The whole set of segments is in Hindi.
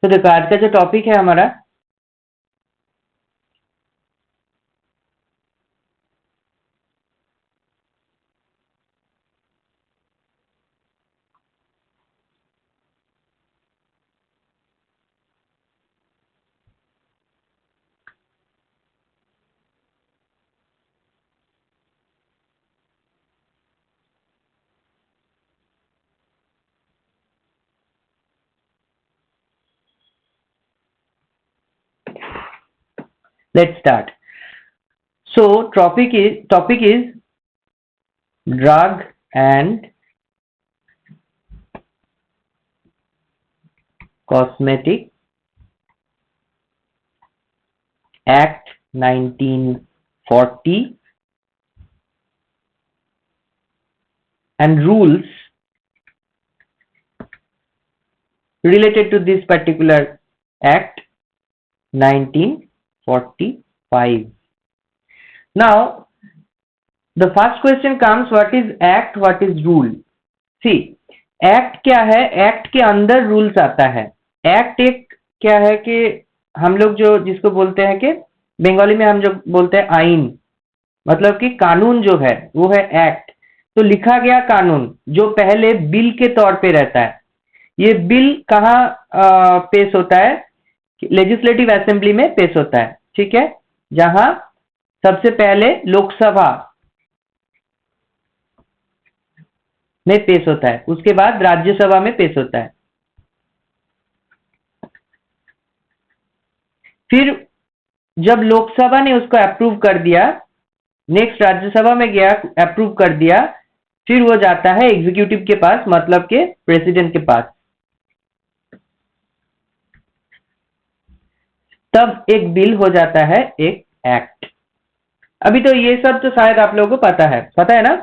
तो देखो आज का जो टॉपिक है हमारा, let's start. So topic is drug and cosmetic Act 1940 and rules related to this particular Act 1945. Now, the first question comes, what is Act, what is rule? See, Act क्या है? Act के अंदर rules आता है. Act एक क्या है कि हम लोग जो जिसको बोलते हैं कि बंगाली में हम जो बोलते हैं आइन, मतलब कि कानून जो है वो है एक्ट. तो लिखा गया कानून जो पहले बिल के तौर पे रहता है. ये बिल कहाँ पेश होता है? लेजिस्लेटिव असेंबली में पेश होता है. ठीक है, जहां सबसे पहले लोकसभा में पेश होता है, उसके बाद राज्यसभा में पेश होता है. फिर जब लोकसभा ने उसको अप्रूव कर दिया, नेक्स्ट राज्यसभा में गया, अप्रूव कर दिया, फिर वो जाता है एग्जीक्यूटिव के पास, मतलब के प्रेसिडेंट के पास. तब एक बिल हो जाता है एक एक्ट. अभी तो ये सब तो शायद आप लोगों को पता है ना?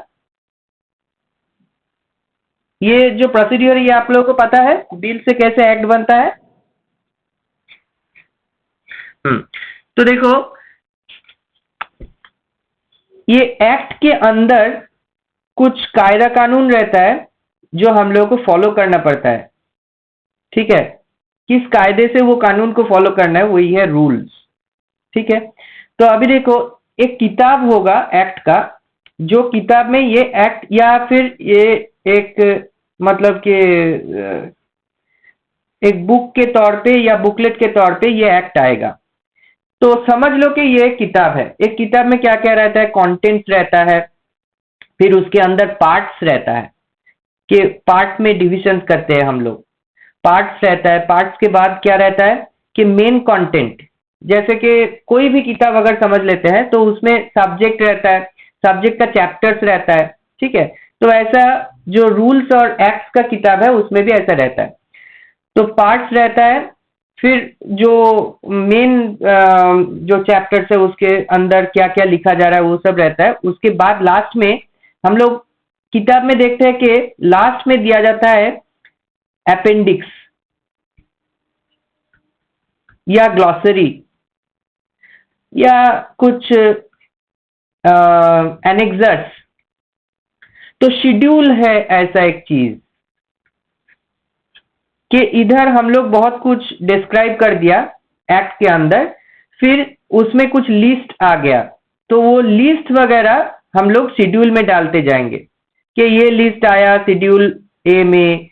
ये जो प्रोसीड्यूर ये आप लोगों को पता है, बिल से कैसे एक्ट बनता है. तो देखो, ये एक्ट के अंदर कुछ कायदा कानून रहता है जो हम लोगों को फॉलो करना पड़ता है. ठीक है, किस कायदे से वो कानून को फॉलो करना है, वही है रूल्स. ठीक है, तो अभी देखो, एक किताब होगा एक्ट का, जो किताब में ये एक्ट या फिर ये एक मतलब कि एक बुक के तौर पे या बुकलेट के तौर पे ये एक्ट आएगा. तो समझ लो कि ये एक किताब है. एक किताब में क्या क्या रहता है? कंटेंट्स रहता है, फिर उसके अंदर पार्ट्स रहता है कि पार्ट में डिविजन करते हैं हम लोग. पार्ट्स रहता है, पार्ट्स के बाद क्या रहता है कि मेन कंटेंट. जैसे कि कोई भी किताब अगर समझ लेते हैं तो उसमें सब्जेक्ट रहता है, सब्जेक्ट का चैप्टर्स रहता है. ठीक है, तो ऐसा जो रूल्स और एक्ट्स का किताब है उसमें भी ऐसा रहता है. तो पार्ट्स रहता है, फिर जो मेन जो चैप्टर्स है उसके अंदर क्या क्या लिखा जा रहा है वो सब रहता है. उसके बाद लास्ट में हम लोग किताब में देखते हैं कि लास्ट में दिया जाता है अपेंडिक्स या ग्लॉसरी या कुछ एनेक्सर्स. तो शेड्यूल है ऐसा एक चीज कि इधर हम लोग बहुत कुछ डिस्क्राइब कर दिया एक्ट के अंदर, फिर उसमें कुछ लिस्ट आ गया, तो वो लिस्ट वगैरह हम लोग शेड्यूल में डालते जाएंगे कि ये लिस्ट आया शेड्यूल ए में,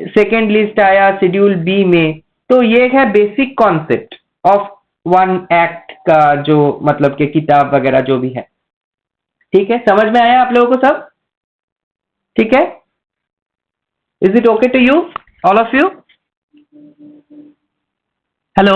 सेकेंड लिस्ट आया शेड्यूल बी में. तो ये है basic concept of one act का, जो मतलब कि किताब वगैरह जो भी है. ठीक है, समझ में आया आप लोगों को सब? ठीक है, is it okay to you all of you? Hello.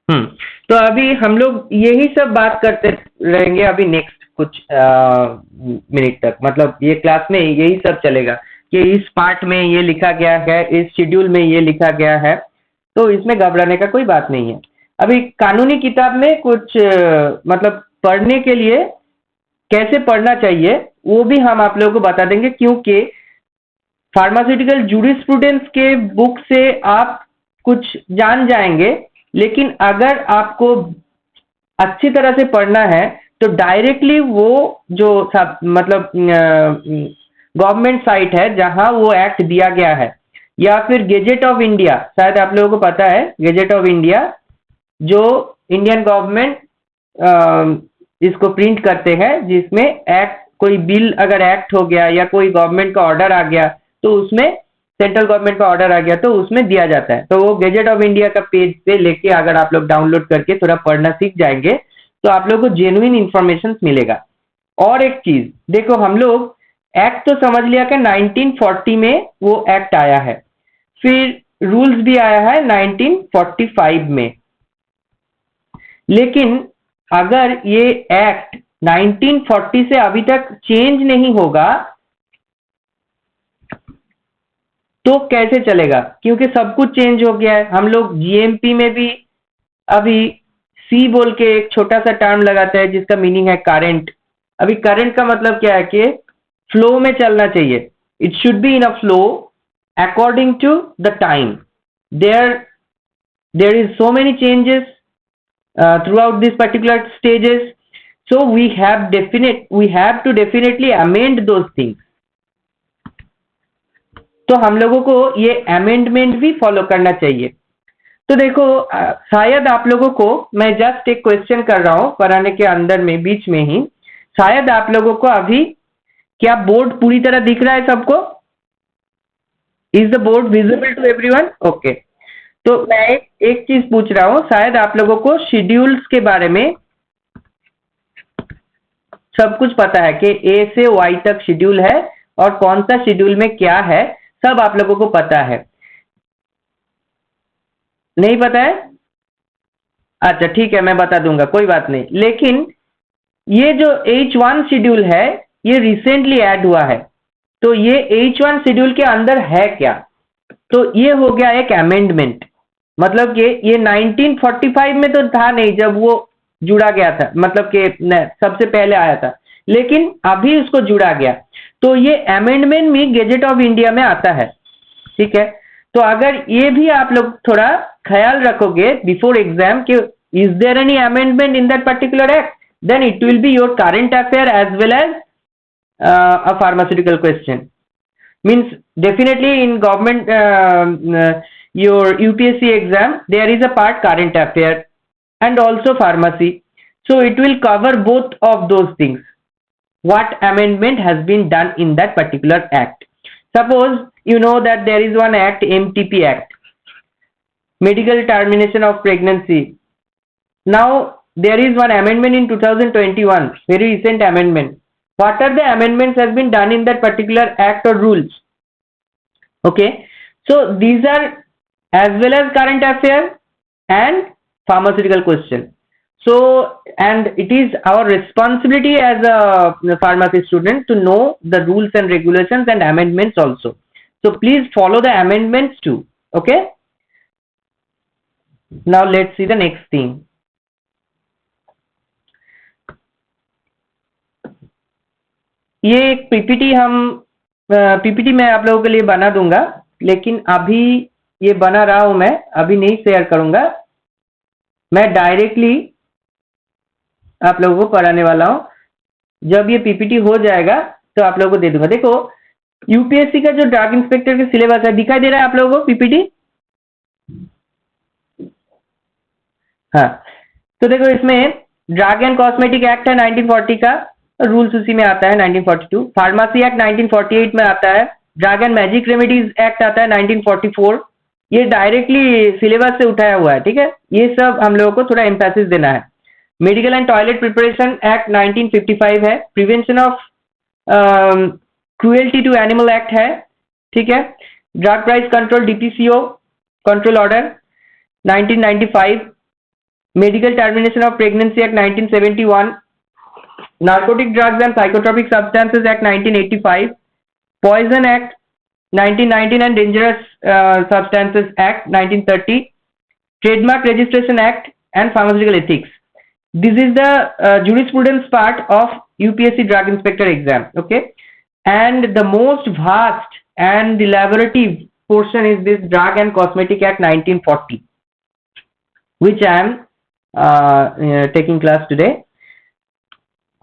तो अभी हम लोग यही सब बात करते रहेंगे अभी नेक्स्ट कुछ मिनट तक. मतलब ये क्लास में यही सब चलेगा कि इस पार्ट में ये लिखा गया है, इस शेड्यूल में ये लिखा गया है, तो इसमें घबराने का कोई बात नहीं है. अभी कानूनी किताब में कुछ मतलब पढ़ने के लिए कैसे पढ़ना चाहिए वो भी हम आप लोगों को बता देंगे, क्योंकि फार्मास्यूटिकल जूरिस्प्रूडेंस के बुक से आप कुछ जान जाएंगे, लेकिन अगर आपको अच्छी तरह से पढ़ना है तो डायरेक्टली वो जो मतलब गवर्नमेंट साइट है जहां वो एक्ट दिया गया है, या फिर गेजेट ऑफ इंडिया, शायद आप लोगों को पता है गेजेट ऑफ इंडिया, जो इंडियन गवर्नमेंट इसको प्रिंट करते हैं, जिसमें एक्ट, कोई बिल अगर एक्ट हो गया या कोई गवर्नमेंट का ऑर्डर आ गया तो उसमें, सेंट्रल गवर्नमेंट का ऑर्डर आ गया तो उसमें दिया जाता है। तो वो गेजेट ऑफ इंडिया का पेज से लेके अगर आप लोग डाउनलोड करके थोड़ा पढ़ना सीख जाएंगे तो आप लोग को जेन्युइन इंफॉर्मेशन मिलेगा। और एक चीज देखो, हम लोग एक्ट तो समझ लिया कि 1940 में वो एक्ट आया है, फिर रूल्स भी आया है 1945 में। लेकिन अगर ये एक्ट 1940 से अभी तक चेंज नहीं होगा तो कैसे चलेगा, क्योंकि सब कुछ चेंज हो गया है। हम लोग जीएमपी में भी अभी सी बोल के एक छोटा सा टर्म लगाता है जिसका मीनिंग है करंट। अभी करंट का मतलब क्या है कि फ्लो में चलना चाहिए, it should be in a flow according to the time. There is so many changes throughout these particular stages, so we have to definitely amend those things। तो हम लोगों को ये अमेंडमेंट भी फॉलो करना चाहिए। तो देखो, शायद आप लोगों को मैं जस्ट एक क्वेश्चन कर रहा हूं पढ़ाने के अंदर में, बीच में ही, शायद आप लोगों को अभी, क्या बोर्ड पूरी तरह दिख रहा है सबको? Is the board visible to everyone? Okay. तो मैं एक चीज पूछ रहा हूं, शायद आप लोगों को शेड्यूल्स के बारे में सब कुछ पता है कि ए से वाई तक शेड्यूल है और कौन सा शेड्यूल में क्या है, सब आप लोगों को पता है। नहीं पता है? अच्छा ठीक है, मैं बता दूंगा, कोई बात नहीं। लेकिन ये जो H1 शेड्यूल है ये रिसेंटली ऐड हुआ है, तो ये H1 शेड्यूल के अंदर है क्या? तो ये हो गया एक अमेंडमेंट। मतलब कि ये 1945 में तो था नहीं जब वो जुड़ा गया था, मतलब कि सबसे पहले आया था, लेकिन अभी उसको जुड़ा गया। तो ये अमेंडमेंट भी गेजेट ऑफ इंडिया में आता है, ठीक है। तो अगर ये भी आप लोग थोड़ा ख्याल रखोगे बिफोर एग्जाम कि is there any amendment in that particular act, then it will be your current affair as well as a pharmaceutical question। Means definitely in government your UPSC exam there is a part current affair and also pharmacy, so it will cover both of those things, what amendment has been done in that particular act। Suppose you know that there is one act, MTP Act, medical termination of pregnancy। Now there is one amendment in 2021, very recent amendment। What are the amendments has been done in that particular act or rules? Okay, so these are as well as current affair and pharmaceutical question। So and it is our responsibility as a pharmacy student to know the rules and regulations and amendments also, so please follow the amendments too। Okay, now let's see the next thing। ये एक पीपीटी पीपीटी मैं आप लोगों के लिए बना दूंगा, लेकिन अभी ये बना रहा हूं मैं, अभी नहीं शेयर करूंगा, मैं डायरेक्टली आप लोगों को पढ़ाने वाला हूं। जब ये पीपीटी हो जाएगा तो आप लोगों को दे दूंगा। देखो, यूपीएससी का जो ड्रग इंस्पेक्टर का सिलेबस है, दिखाई दे रहा है आप लोगों को पीपीटी? हाँ, तो देखो इसमें ड्रग एंड कॉस्मेटिक एक्ट है 1940 का, रूल्स उसी में आता है 1942। फार्मेसी एक्ट 1948 में आता है। Drug and magic remedies act आता है 1944। ये डायरेक्टली सिलेबस से उठाया हुआ है, ठीक है। ये सब हम लोगों को थोड़ा एम्फेसिस देना है। Medical and toilet preparation act 1955 है। Prevention of cruelty to animal act है, ठीक है। Drug price control DPCO control order 1995। Medical termination of pregnancy act 1971। Narcotic Drugs and Psychotropic Substances Act 1985, Poison Act 1919 and Dangerous Substances Act 1930, Trademark Registration Act and Pharmaceutical Ethics। This is the jurisprudence part of UPSC Drug Inspector exam, okay? And the most vast and elaborative portion is this Drug and Cosmetic Act 1940, which I am taking class today।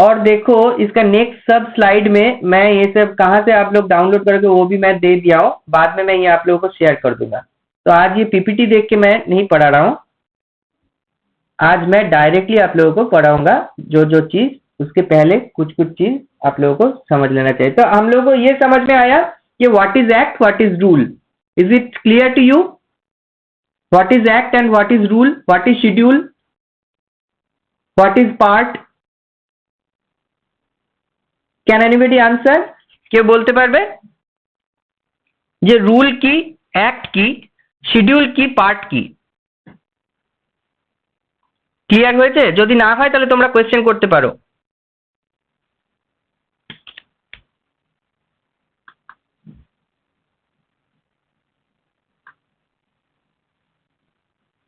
और देखो इसका नेक्स्ट सब स्लाइड में मैं ये सब कहाँ से आप लोग डाउनलोड करोगे वो भी मैं दे दिया हूँ, बाद में मैं ये आप लोगों को शेयर कर दूंगा। तो आज ये पीपीटी देख के मैं नहीं पढ़ा रहा हूँ, आज मैं डायरेक्टली आप लोगों को पढ़ाऊंगा जो जो चीज, उसके पहले कुछ कुछ चीज आप लोगों को समझ लेना चाहिए। तो हम लोगों को ये समझ में आया कि what is act, what is rule. Is it clear to you? What is act and what is rule, what is schedule, what is part? Can anybody answer? क्या बोलते पारबे? ये रूल की, एक्ट की, শিডিউল কি, পার্ট কি? ক্লিয়ার হয়েছে? যদি না হয় তাহলে তোমরা কোশ্চেন করতে পারো।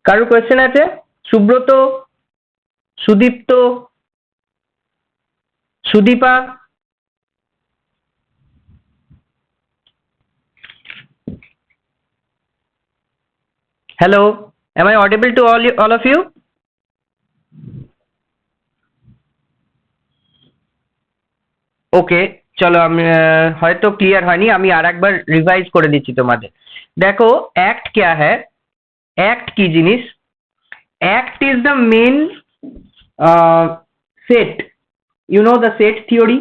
কারো কোশ্চেন আছে? Subrata, Sudipta, Sudipa? Hello, am I audible to all of you? ওকে, চলো আমি হয়তো ক্লিয়ার হয়নি, আমি আরেকবার রিভাইজ করে দিচ্ছি তোমাদের। দেখো অ্যাক্ট क्या है, অ্যাক্ট কি জিনিস? Act is the main set, you know the set theory,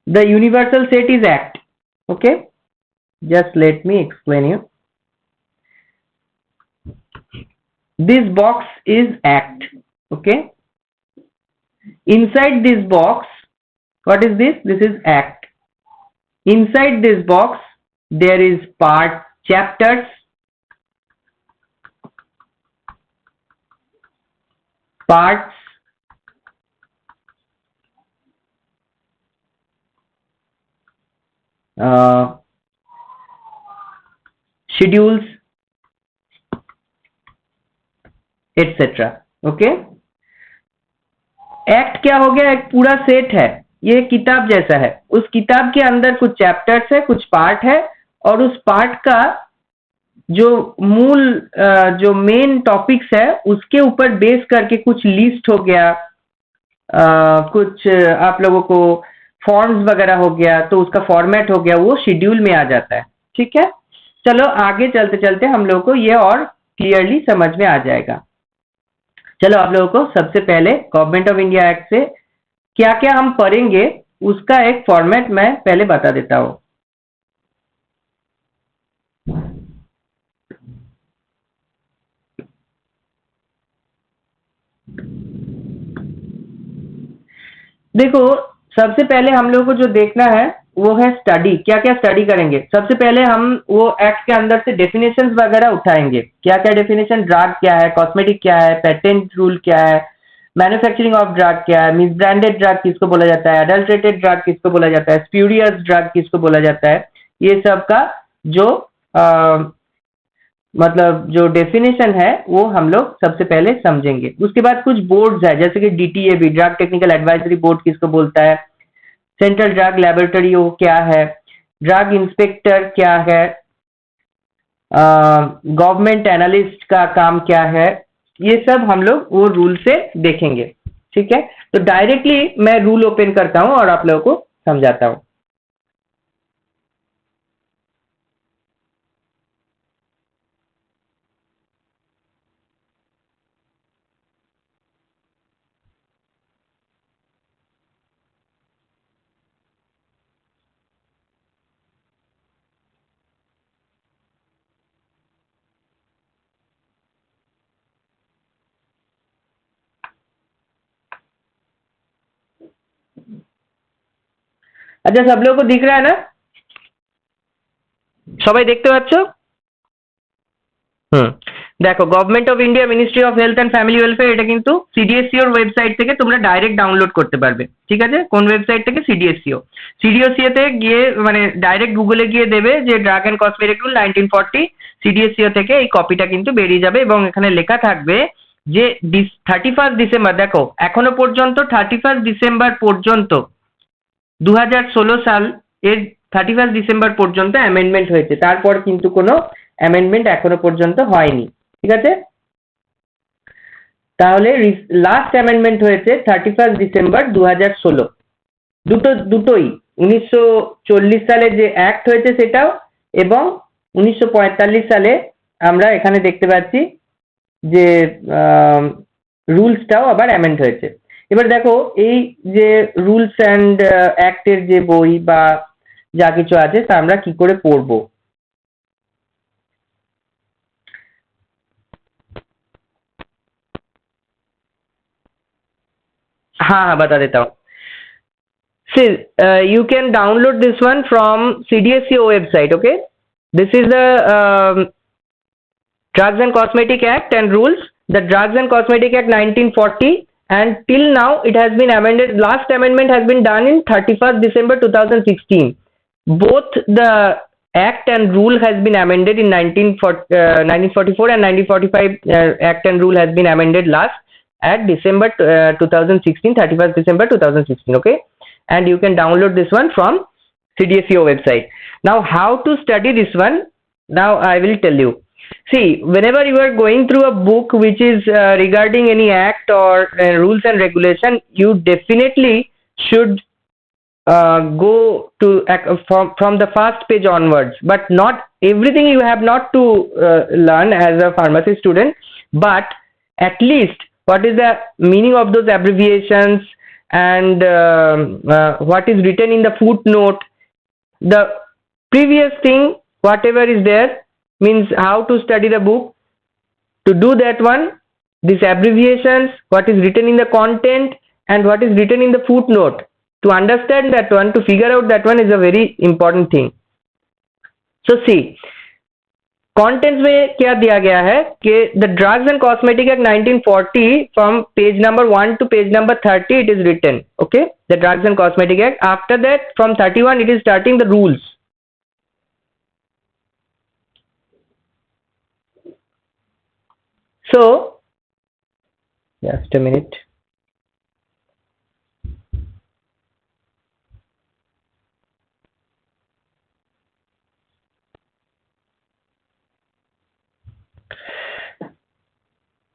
the universal set is act. Okay, just let me explain you. This box is act. Okay, inside this box, what is this? This is act. Inside this box there is part, chapters, parts, schedules, etc. Okay, act क्या हो गया? एक पूरा सेट है, ये किताब जैसा है। उस किताब के अंदर कुछ चैप्टर्स है, कुछ पार्ट है, और उस पार्ट का जो मूल जो मेन टॉपिक्स है उसके ऊपर बेस करके कुछ लिस्ट हो गया, कुछ आप लोगों को फॉर्म्स वगैरह हो गया, तो उसका फॉर्मेट हो गया, वो शेड्यूल में आ जाता है। ठीक है, चलो आगे चलते चलते हम लोगों को ये और क्लियरली समझ में आ जाएगा। चलो आप लोगों को सबसे पहले गवर्नमेंट ऑफ इंडिया एक्ट से क्या क्या हम पढ़ेंगे उसका एक फॉर्मेट मैं पहले बता देता हूं। देखो सबसे पहले हम लोगों को जो देखना है वो है स्टडी। क्या क्या स्टडी करेंगे? सबसे पहले हम वो एक्ट के अंदर से डेफिनेशंस वगैरह उठाएंगे। क्या क्या डेफिनेशन? ड्रग क्या है, कॉस्मेटिक क्या है, पेटेंट रूल क्या है, मैन्युफैक्चरिंग ऑफ ड्रग क्या है, मिसब्रांडेड ड्रग किसको बोला जाता है, अडल्ट्रेटेड ड्रग किसको बोला जाता है, स्प्यूरियस ड्रग किसको बोला जाता है, ये सब का जो मतलब जो डेफिनेशन है वो हम लोग सबसे पहले समझेंगे। उसके बाद कुछ बोर्ड्स है जैसे कि डीटीएबी, ड्रग टेक्निकल एडवाइजरी बोर्ड किसको बोलता है, सेंट्रल ड्रग लेबोरेटरी वो क्या है, ड्रग इंस्पेक्टर क्या है, गवर्नमेंट एनालिस्ट का काम क्या है, ये सब हम लोग वो रूल से देखेंगे। ठीक है, तो डायरेक्टली मैं रूल ओपन करता हूं और आप लोगों को समझाता हूं। अच्छा, सब लोगों को दिख रहा है ना? সবাই দেখতে পাচ্ছ? দেখো government of India ministry of health and family welfare, এটা কিন্তু সিডিএসসিওর ওয়েবসাইট থেকে তোমরা ডাইরেক্ট ডাউনলোড করতে পারবে। ঠিক আছে, কোন ওয়েবসাইট থেকে? সিডিএসসিও তে গিয়ে মানে ডাইরেক্ট গুগলে গিয়ে দেবে যে drug and cosmetic rule 1940, CDSCO থেকে এই কপিটা কিন্তু বেরিয়ে যাবে এবং এখানে লেখা থাকবে যে 31 ডিসেম্বর, দেখো এখনো পর্যন্ত 31 ডিসেম্বর পর্যন্ত 2016 সাল এর 31 ডিসেম্বর পর্যন্ত অ্যামেন্ডমেন্ট হয়েছে, তারপর কিন্তু কোনো অ্যামেন্ডমেন্ট এখনো পর্যন্ত হয়নি। ঠিক আছে, তাহলে লাস্ট অ্যামেন্ডমেন্ট হয়েছে 31 ডিসেম্বর 2016। দুটোই 1940 সালে যে অ্যাক্ট হয়েছে সেটাও, এবং 1945 সালে আমরা এখানে দেখতে পাচ্ছি যে রুলসটাও আবার অ্যামেন্ড হয়েছে। এবার দেখো এই যে রুলস অ্যান্ড অ্যাক্টের যে বই বা যা কিছু আছে তা আমরা কি করে পড়বো। हाँ बता देता हूँ। See, you can download this one from CDSCO website. Okay, this is the Drugs and Cosmetic Act and rules. The Drugs and Cosmetic Act 1940, and till now it has been amended. Last amendment has been done in 31st December 2016. Both the act and rule has been amended in 1944 and 1945. Act and rule has been amended last at December 2016, 31st December 2016. Okay, and you can download this one from CDSCO website. Now how to study this one, now I will tell you. See, whenever you are going through a book which is regarding any act or rules and regulation, you definitely should go to from the first page onwards. But not everything you have not to learn as a pharmacy student, but at least what is the meaning of those abbreviations, and what is written in the footnote, the previous thing whatever is there, means how to study the book. To do that one, these abbreviations, what is written in the content and what is written in the footnote, to understand that one, to figure out that one is a very important thing. So see, contents में क्या दिया गया है कि the Drugs and Cosmetic Act 1940 from page number 1 to page number 30 it is written. Okay, the Drugs and Cosmetic Act. After that from 31 it is starting the rules. So just a minute.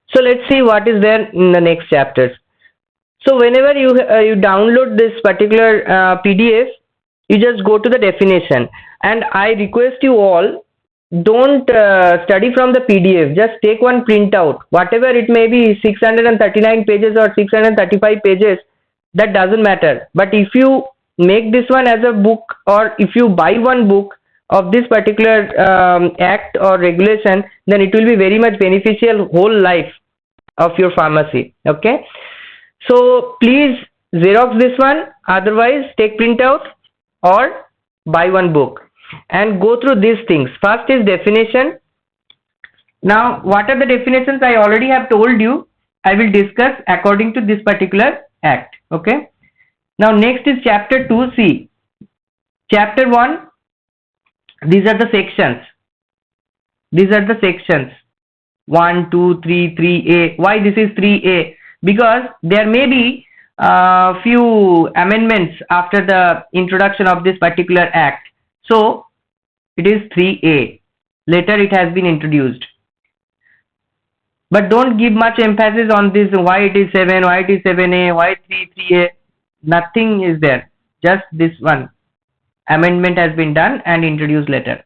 So let's see what is there in the next chapters. So whenever you download this particular PDF, you just go to the definition, and I request you all, don't study from the PDF. Just take one printout, whatever it may be, 639 pages or 635 pages, that doesn't matter. But if you make this one as a book, or if you buy one book of this particular act or regulation, then it will be very much beneficial whole life of your pharmacy. Okay, so please xerox this one, otherwise take printout or buy one book and go through these things. First is definition. Now what are the definitions? I already have told you. I will discuss according to this particular act. Okay, now next is chapter 2. See, chapter 1, these are the sections. These are the sections 1, 2, 3, 3A. Why this is 3A? Because there may be few amendments after the introduction of this particular act. So it is 3A. Later it has been introduced. But don't give much emphasis on this, why it is 7, why it is 7A, why 3A. Nothing is there. Just this one. Amendment has been done and introduced later.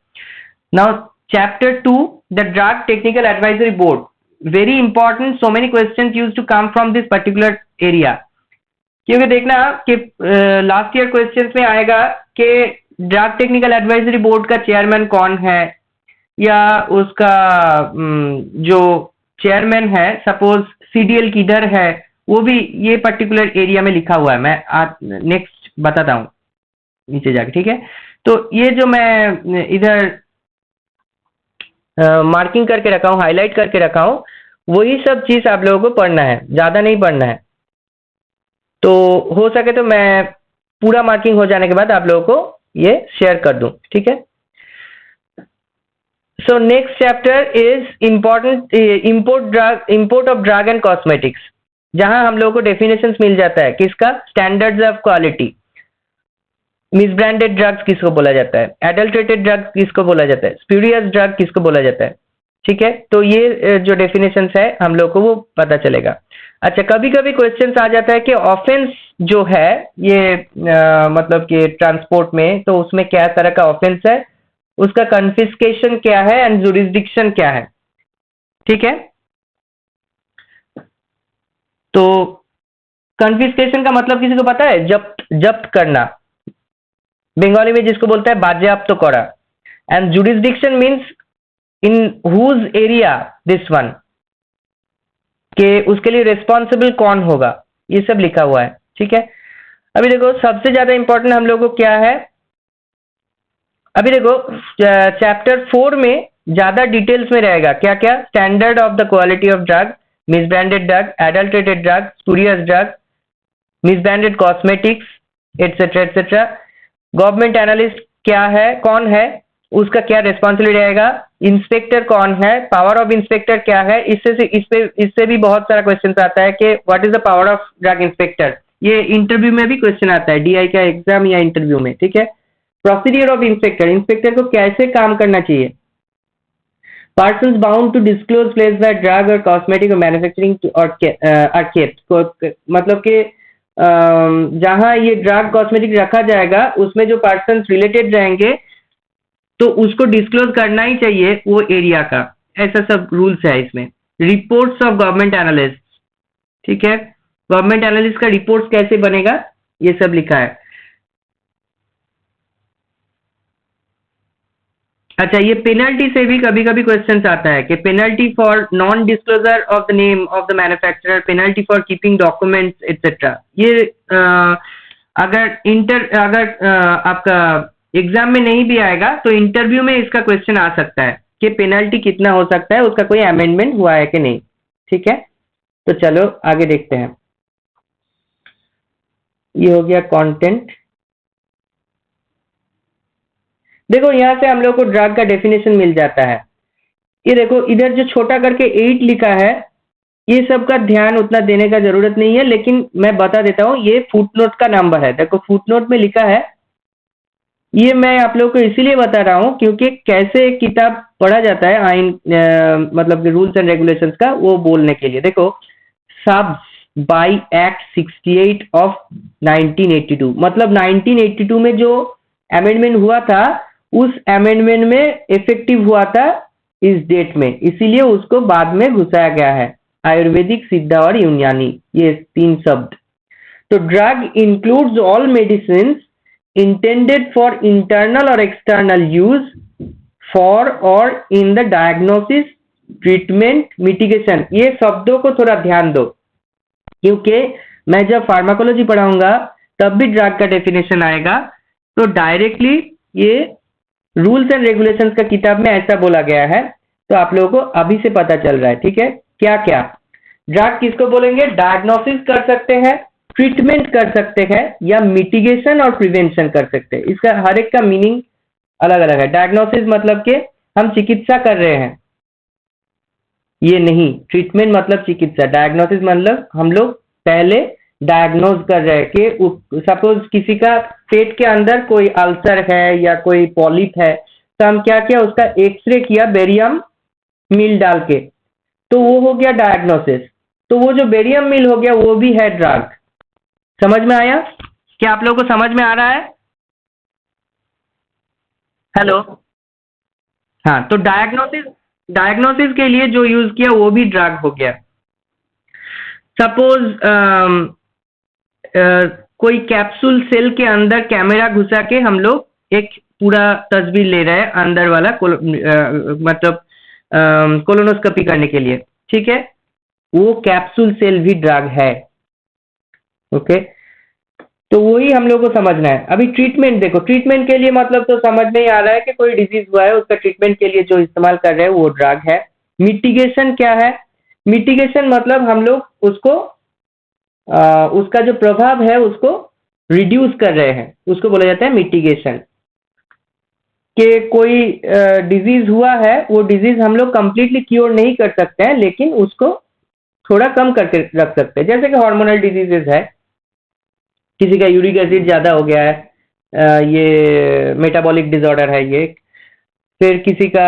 Now chapter 2, the Drug Technical Advisory Board. Very important. So many questions used to come from this particular area. क्योंकि देखना कि लास्ट ईयर क्वेश्चंस में आएगा कि ड्रग टेक्निकल एडवाइजरी बोर्ड का चेयरमैन कौन है, या उसका जो चेयरमैन है, सपोज सीडीएल किधर है, वो भी ये पर्टिकुलर एरिया में लिखा हुआ है. मैं नेक्स्ट बताता हूँ नीचे जाके. ठीक है, तो ये जो मैं इधर मार्किंग करके रखा हूँ, हाईलाइट करके रखा हूँ, वही सब चीज आप लोगों को पढ़ना है, ज्यादा नहीं पढ़ना है. तो हो सके तो मैं पूरा मार्किंग हो जाने के बाद आप लोगों को ये शेयर कर दूं. ठीक है. So next chapter is important, import of drug and cosmetics, जहां हम लोगों को डेफिनेशंस मिल जाता है. किसका? Standards of quality. Misbranded drugs किसको बोला जाता है, एडल्ट्रेटेड ड्रग्स किसको बोला जाता है, स्प्यूरियस ड्रग किसको बोला जाता है. ठीक है, तो ये जो डेफिनेशंस है हम लोग को वो पता चलेगा. अच्छा, कभी कभी क्वेश्चन आ जाता है कि ऑफेंस जो है ये मतलब कि ट्रांसपोर्ट में, तो उसमें क्या तरह का ऑफेंस है, उसका कन्फिस्केशन क्या है एंड जुरिस्डिक्शन क्या है। ठीक है, तो कन्फिस्केशन का मतलब किसी को पता है? जब्त, जब्त करना, बंगाली में जिसको बोलता है बाजेयाप्त करा। And jurisdiction means in whose area this one, कि उसके लिए रिस्पॉन्सिबल कौन होगा, ये सब लिखा हुआ है। ठीक है, अभी देखो सबसे ज्यादा इंपॉर्टेंट हम लोगों को क्या है, अभी देखो चैप्टर 4 में ज्यादा डिटेल्स में रहेगा क्या क्या, standard of the quality of drug, misbranded drug, adulterated drug, spurious drug, misbranded cosmetics, etcetera etcetera. Government analyst क्या है, कौन है, उसका क्या रिस्पॉन्सिबिलिटी रहेगा, इंस्पेक्टर कौन है, पावर ऑफ इंस्पेक्टर क्या है। इससे भी बहुत सारा क्वेश्चन आता है कि what is the power of drug inspector. ये इंटरव्यू में भी क्वेश्चन आता है, डीआई का एग्जाम या इंटरव्यू में। ठीक है, प्रोसीडियर ऑफ इंस्पेक्टर, इंस्पेक्टर को कैसे काम करना चाहिए। Persons bound to disclose place by drug और कॉस्मेटिक और मैन्युफैक्चरिंग और केप्ट, मतलब कि जहां ये ड्रग कॉस्मेटिक रखा जाएगा उसमें जो पर्सन रिलेटेड रहेंगे तो उसको डिस्क्लोज करना ही चाहिए वो एरिया का, ऐसा सब रूल्स है इसमें। रिपोर्ट्स ऑफ गवर्नमेंट एनालिस्ट, ठीक है, गवर्नमेंट एनालिस्ट का रिपोर्ट्स कैसे बनेगा ये सब लिखा है। अच्छा, ये पेनल्टी से भी कभी कभी क्वेश्चन आता है कि penalty for non disclosure of the name of the manufacturer, penalty for keeping documents etcetera. ये अगर आपका एग्जाम में नहीं भी आएगा तो इंटरव्यू में इसका क्वेश्चन आ सकता है कि पेनल्टी कितना हो सकता है, उसका कोई अमेंडमेंट हुआ है कि नहीं। ठीक है, तो चलो आगे देखते हैं। ये हो गया कंटेंट। देखो यहां से हम लोग को ड्रग का डेफिनेशन मिल जाता है। ये देखो इधर जो छोटा करके 8 लिखा है, ये सब का ध्यान उतना देने का जरूरत नहीं है, लेकिन मैं बता देता हूं ये फुटनोट का नंबर है। देखो फुटनोट में लिखा है, ये मैं आप लोगों को इसीलिए बता रहा हूं क्योंकि कैसे एक किताब पढ़ा जाता है आइन मतलब रूल्स एंड रेगुलेशंस का, वो बोलने के लिए। देखो सब्स बाय एक्ट 68 ऑफ 1982, मतलब 1982 में जो अमेंडमेंट हुआ था उस अमेंडमेंट में इफेक्टिव हुआ था इस डेट में, इसीलिए उसको बाद में घुसाया गया है। आयुर्वेदिक, सिद्धा और यूनानी, ये 3 शब्द। तो drug includes all medicine intended for internal or external use for or in the diagnosis, treatment, mitigation। ये शब्दों को थोड़ा ध्यान दो क्योंकि मैं जब फार्माकोलॉजी पढ़ाऊंगा तब भी ड्रग का डेफिनेशन आएगा, तो डायरेक्टली ये रूल्स एंड रेगुलेशंस का किताब में ऐसा बोला गया है, तो आप लोगों को अभी से पता चल रहा है। ठीक है, क्या क्या ड्रग किसको बोलेंगे, डायग्नोसिस कर सकते हैं, ट्रीटमेंट कर सकते हैं, या मिटिगेशन और प्रिवेंशन कर सकते हैं। इसका हर एक का मीनिंग अलग अलग है। डायग्नोसिस मतलब कि हम चिकित्सा कर रहे हैं, ये नहीं। ट्रीटमेंट मतलब चिकित्सा, डायग्नोसिस मतलब हम लोग पहले डायग्नोज कर रहे हैं कि सपोज किसी का पेट के अंदर कोई अल्सर है या कोई पॉलिप है, तो हम क्या किया, उसका एक्सरे किया बेरियम मिल डाल के, तो वो हो गया डायग्नोसिस। तो वो जो बेरियम मिल हो गया वो भी है ड्रग। समझ में आया? क्या आप लोगों को समझ में आ रहा है? हेलो, हाँ, तो डायग्नोसिस, डायग्नोसिस के लिए जो यूज किया वो भी ड्रग हो गया। सपोज कोई कैप्सूल सेल के अंदर कैमरा घुसा के हम लोग एक पूरा तस्वीर ले रहे हैं अंदर वाला मतलब कोलोनोस्कोपी करने के लिए, ठीक है, वो कैप्सूल सेल भी ड्रग है। ओके, तो वही हम लोग को समझना है। अभी ट्रीटमेंट देखो, ट्रीटमेंट के लिए मतलब तो समझ में ही आ रहा है कि कोई डिजीज हुआ है उसका ट्रीटमेंट के लिए जो इस्तेमाल कर रहे हैं वो ड्रग है। मिटिगेशन क्या है? मिटिगेशन मतलब हम लोग उसको उसका जो प्रभाव है उसको रिड्यूस कर रहे हैं, उसको बोला जाता है मिटिगेशन। कि कोई डिजीज हुआ है, वो डिजीज हम लोग कंप्लीटली क्योर नहीं कर सकते हैं लेकिन उसको थोड़ा कम करके रख सकते हैं। जैसे कि हार्मोनल डिजीजेस है, किसी का यूरिक एसिड ज्यादा हो गया है, ये मेटाबॉलिक डिसऑर्डर है ये। फिर किसी का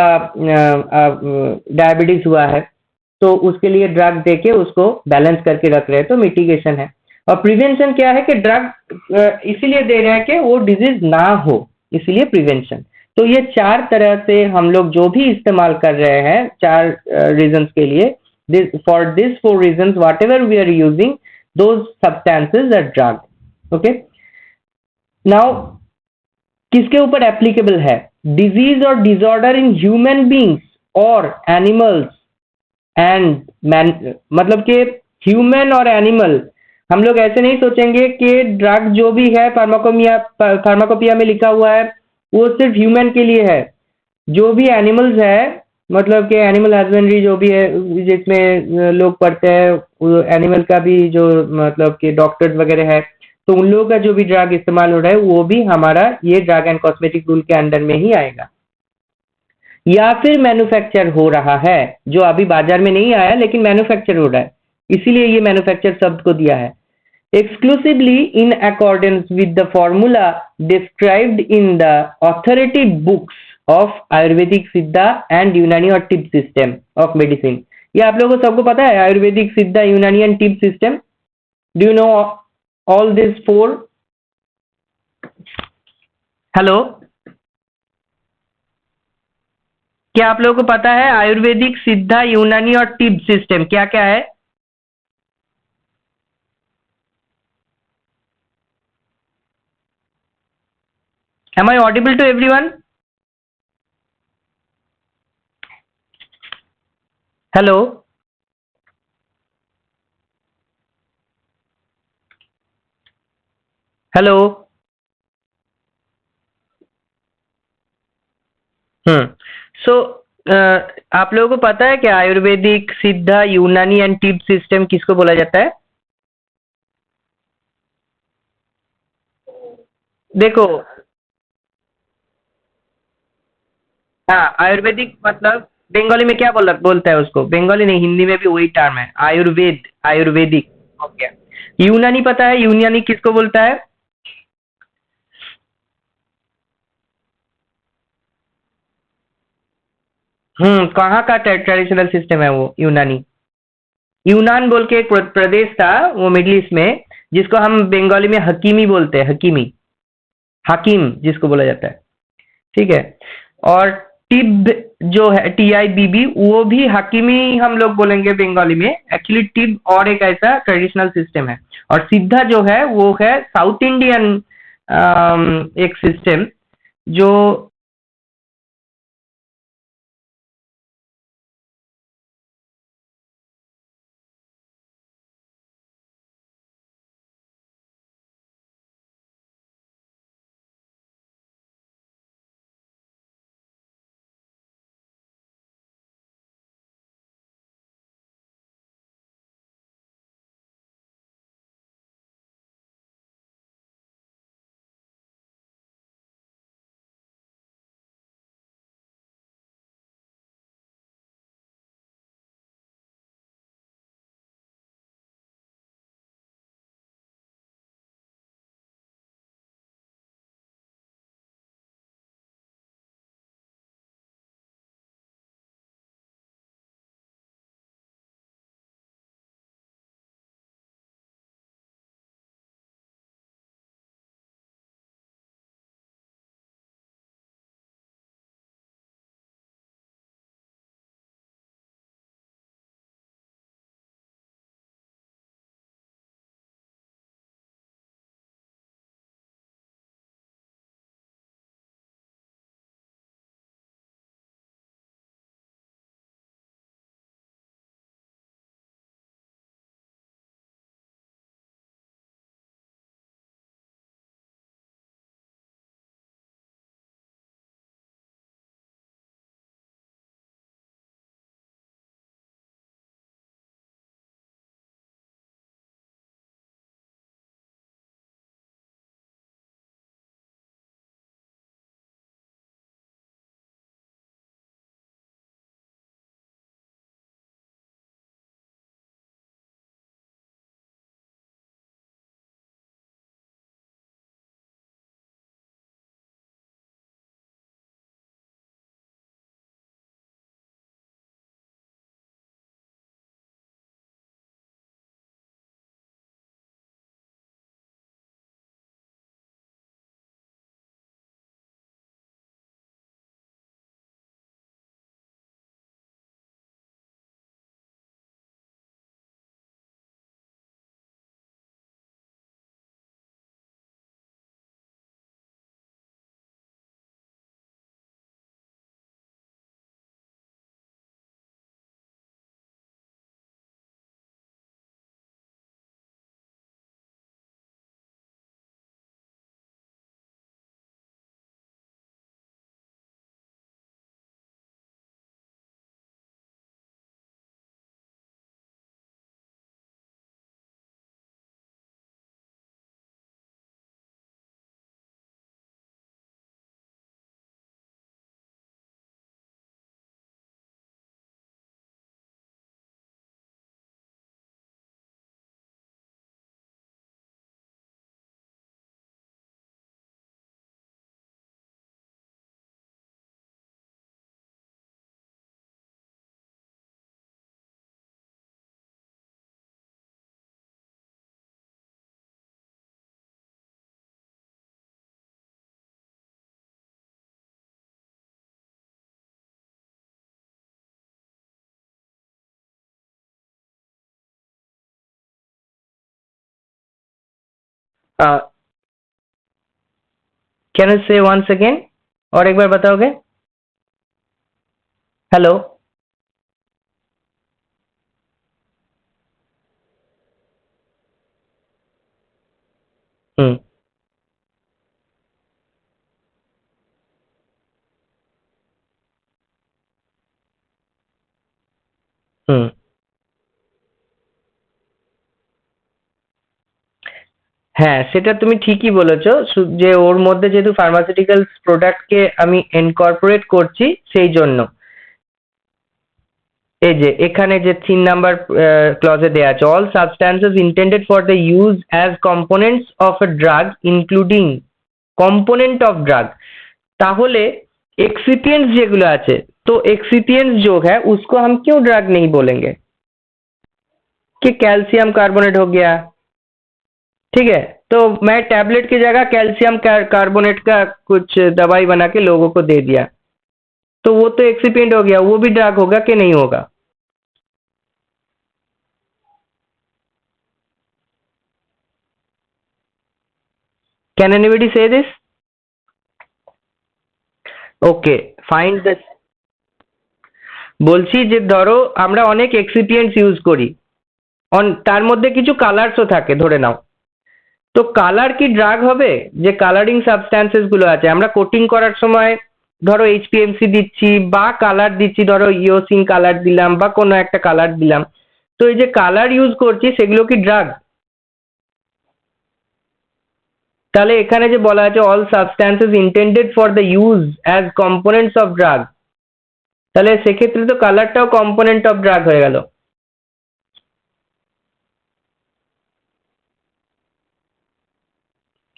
डायबिटीज हुआ है, तो उसके लिए ड्रग देके उसको बैलेंस करके रख रहे हैं, तो मिटिगेशन है। और प्रिवेंशन क्या है कि ड्रग इसीलिए दे रहे हैं कि वो डिजीज ना हो, इसीलिए प्रिवेंशन। तो ये चार तरह से हम लोग जो भी इस्तेमाल कर रहे हैं, चार रीजंस के लिए, for this four reasons whatever we are using those substances are drug. Okay, now किसके ऊपर एप्लीकेबल है? डिजीज और डिसऑर्डर इन ह्यूमन बींग्स और एनिमल्स एंड मैन, मतलब कि ह्यूमन और एनिमल। हम लोग ऐसे नहीं सोचेंगे कि ड्रग जो भी है फार्माकोपिया में लिखा हुआ है वो सिर्फ ह्यूमन के लिए है। जो भी एनिमल्स है, मतलब कि एनिमल हस्बेंड्री जो भी है जिसमें लोग पढ़ते हैं, एनिमल का भी जो मतलब कि डॉक्टर्स वगैरह है, तो उन लोगों का जो भी ड्रग इस्तेमाल हो रहा है वो भी हमारा ये ड्रग एंड कॉस्मेटिक रूल के अंडर में ही आएगा। या फिर मैन्युफैक्चर हो रहा है, जो अभी बाजार में नहीं आया लेकिन मैन्युफैक्चर हो रहा है, इसीलिए ये मैन्युफैक्चर शब्द को दिया है। exclusively in accordance with the formula described in the authoritative books of Ayurvedic Siddha and Unani or TIB system of medicine। ये आप लोगों को सबको पता है आयुर्वेदिक सिद्धा, यूनानी and टिब system? Do you know all this four? Hello, क्या आप लोगों को पता है आयुर्वेदिक सिद्धा, यूनानी और टिब सिस्टम क्या क्या है? Am I audible to everyone? Hello, hello. Hmm, so आप लोगों को पता है कि आयुर्वेदिक सिद्धा, यूनानी एंड टिब सिस्टम किसको बोला जाता है? देखो, हाँ, आयुर्वेदिक मतलब बंगाली में क्या बोलता है उसको? बंगाली नहीं, हिंदी में भी वही टर्म है, आयुर्वेद, आयुर्वेदिक। ओके। यूनानी पता है, यूनानी किसको बोलता है? कहाँ का ट्रेडिशनल सिस्टम है वो यूनानी? यूनान बोल के एक प्रदेश था वो मिडिल ईस्ट में, जिसको हम बंगाली में हकीमी बोलते हैं, हकीमी, हकीम जिसको बोला जाता है। ठीक है। और टिब जो है, TIBB, वो भी हकीमी हम लोग बोलेंगे बंगाली में। एक्चुअली टिब और एक ऐसा ट्रेडिशनल सिस्टम है। और सिद्धा जो है वो है साउथ इंडियन एक सिस्टम जो कैन यू से वंस अगेन, और एक बार बताओगे? हेलो? हम्म हम्म হ্যাঁ, সেটা তুমি ঠিকই বলেছো, যে ওর মধ্যে যেহেতু ফার্মাসিউটিক্যালস প্রোডাক্টকে আমি ইনকর্পোরেট করছি সেই জন্য। এই যে এখানে যে 3 নাম্বার ক্লজে দেয়া আছে, all substances intended for the use as components of a drug including component of drug. তাহলে एक्सिपिएंट्स যেগুলো আছে, तो एक्सिपिएंट्स जो है उसको हम क्यों ड्रग नहीं बोलेंगे? कि कैल्शियम कार्बोनेट हो गया, ठीक है, तो मैं टैबलेट की जगह कैल्शियम कार्बोनेट का कुछ दवाई बना के लोगों को दे दिया, तो वो तो एक्सिपिएंट हो गया, वो भी ड्रग होगा कि नहीं होगा? कैन एनीबडी से दिस? ওকে, ফাইন্ড দ্য, বলছি যে ধরো আমরা অনেক এক্সিপিয়েন্টস ইউজ করি, তার মধ্যে কিছু কালার্সও থাকে ধরে নাও, তো কালার কি ড্রাগ হবে? যে কালারিং সাবস্ট্যান্সেস গুলো আছে, আমরা কোটিং করার সময় ধরো এইচপিএমসি দিচ্ছি বা কালার দিচ্ছি, ধরো ইওসিন কালার দিলাম বা কোনো একটা কালার দিলাম, তো এই যে কালার ইউজ করছি সেগুলো কি ড্রাগ? তাহলে এখানে যে বলা আছে all substances intended for the use as components of drug, তাহলে সেক্ষেত্রে তো কালারটাও কম্পোনেন্ট অফ ড্রাগ হয়ে গেল।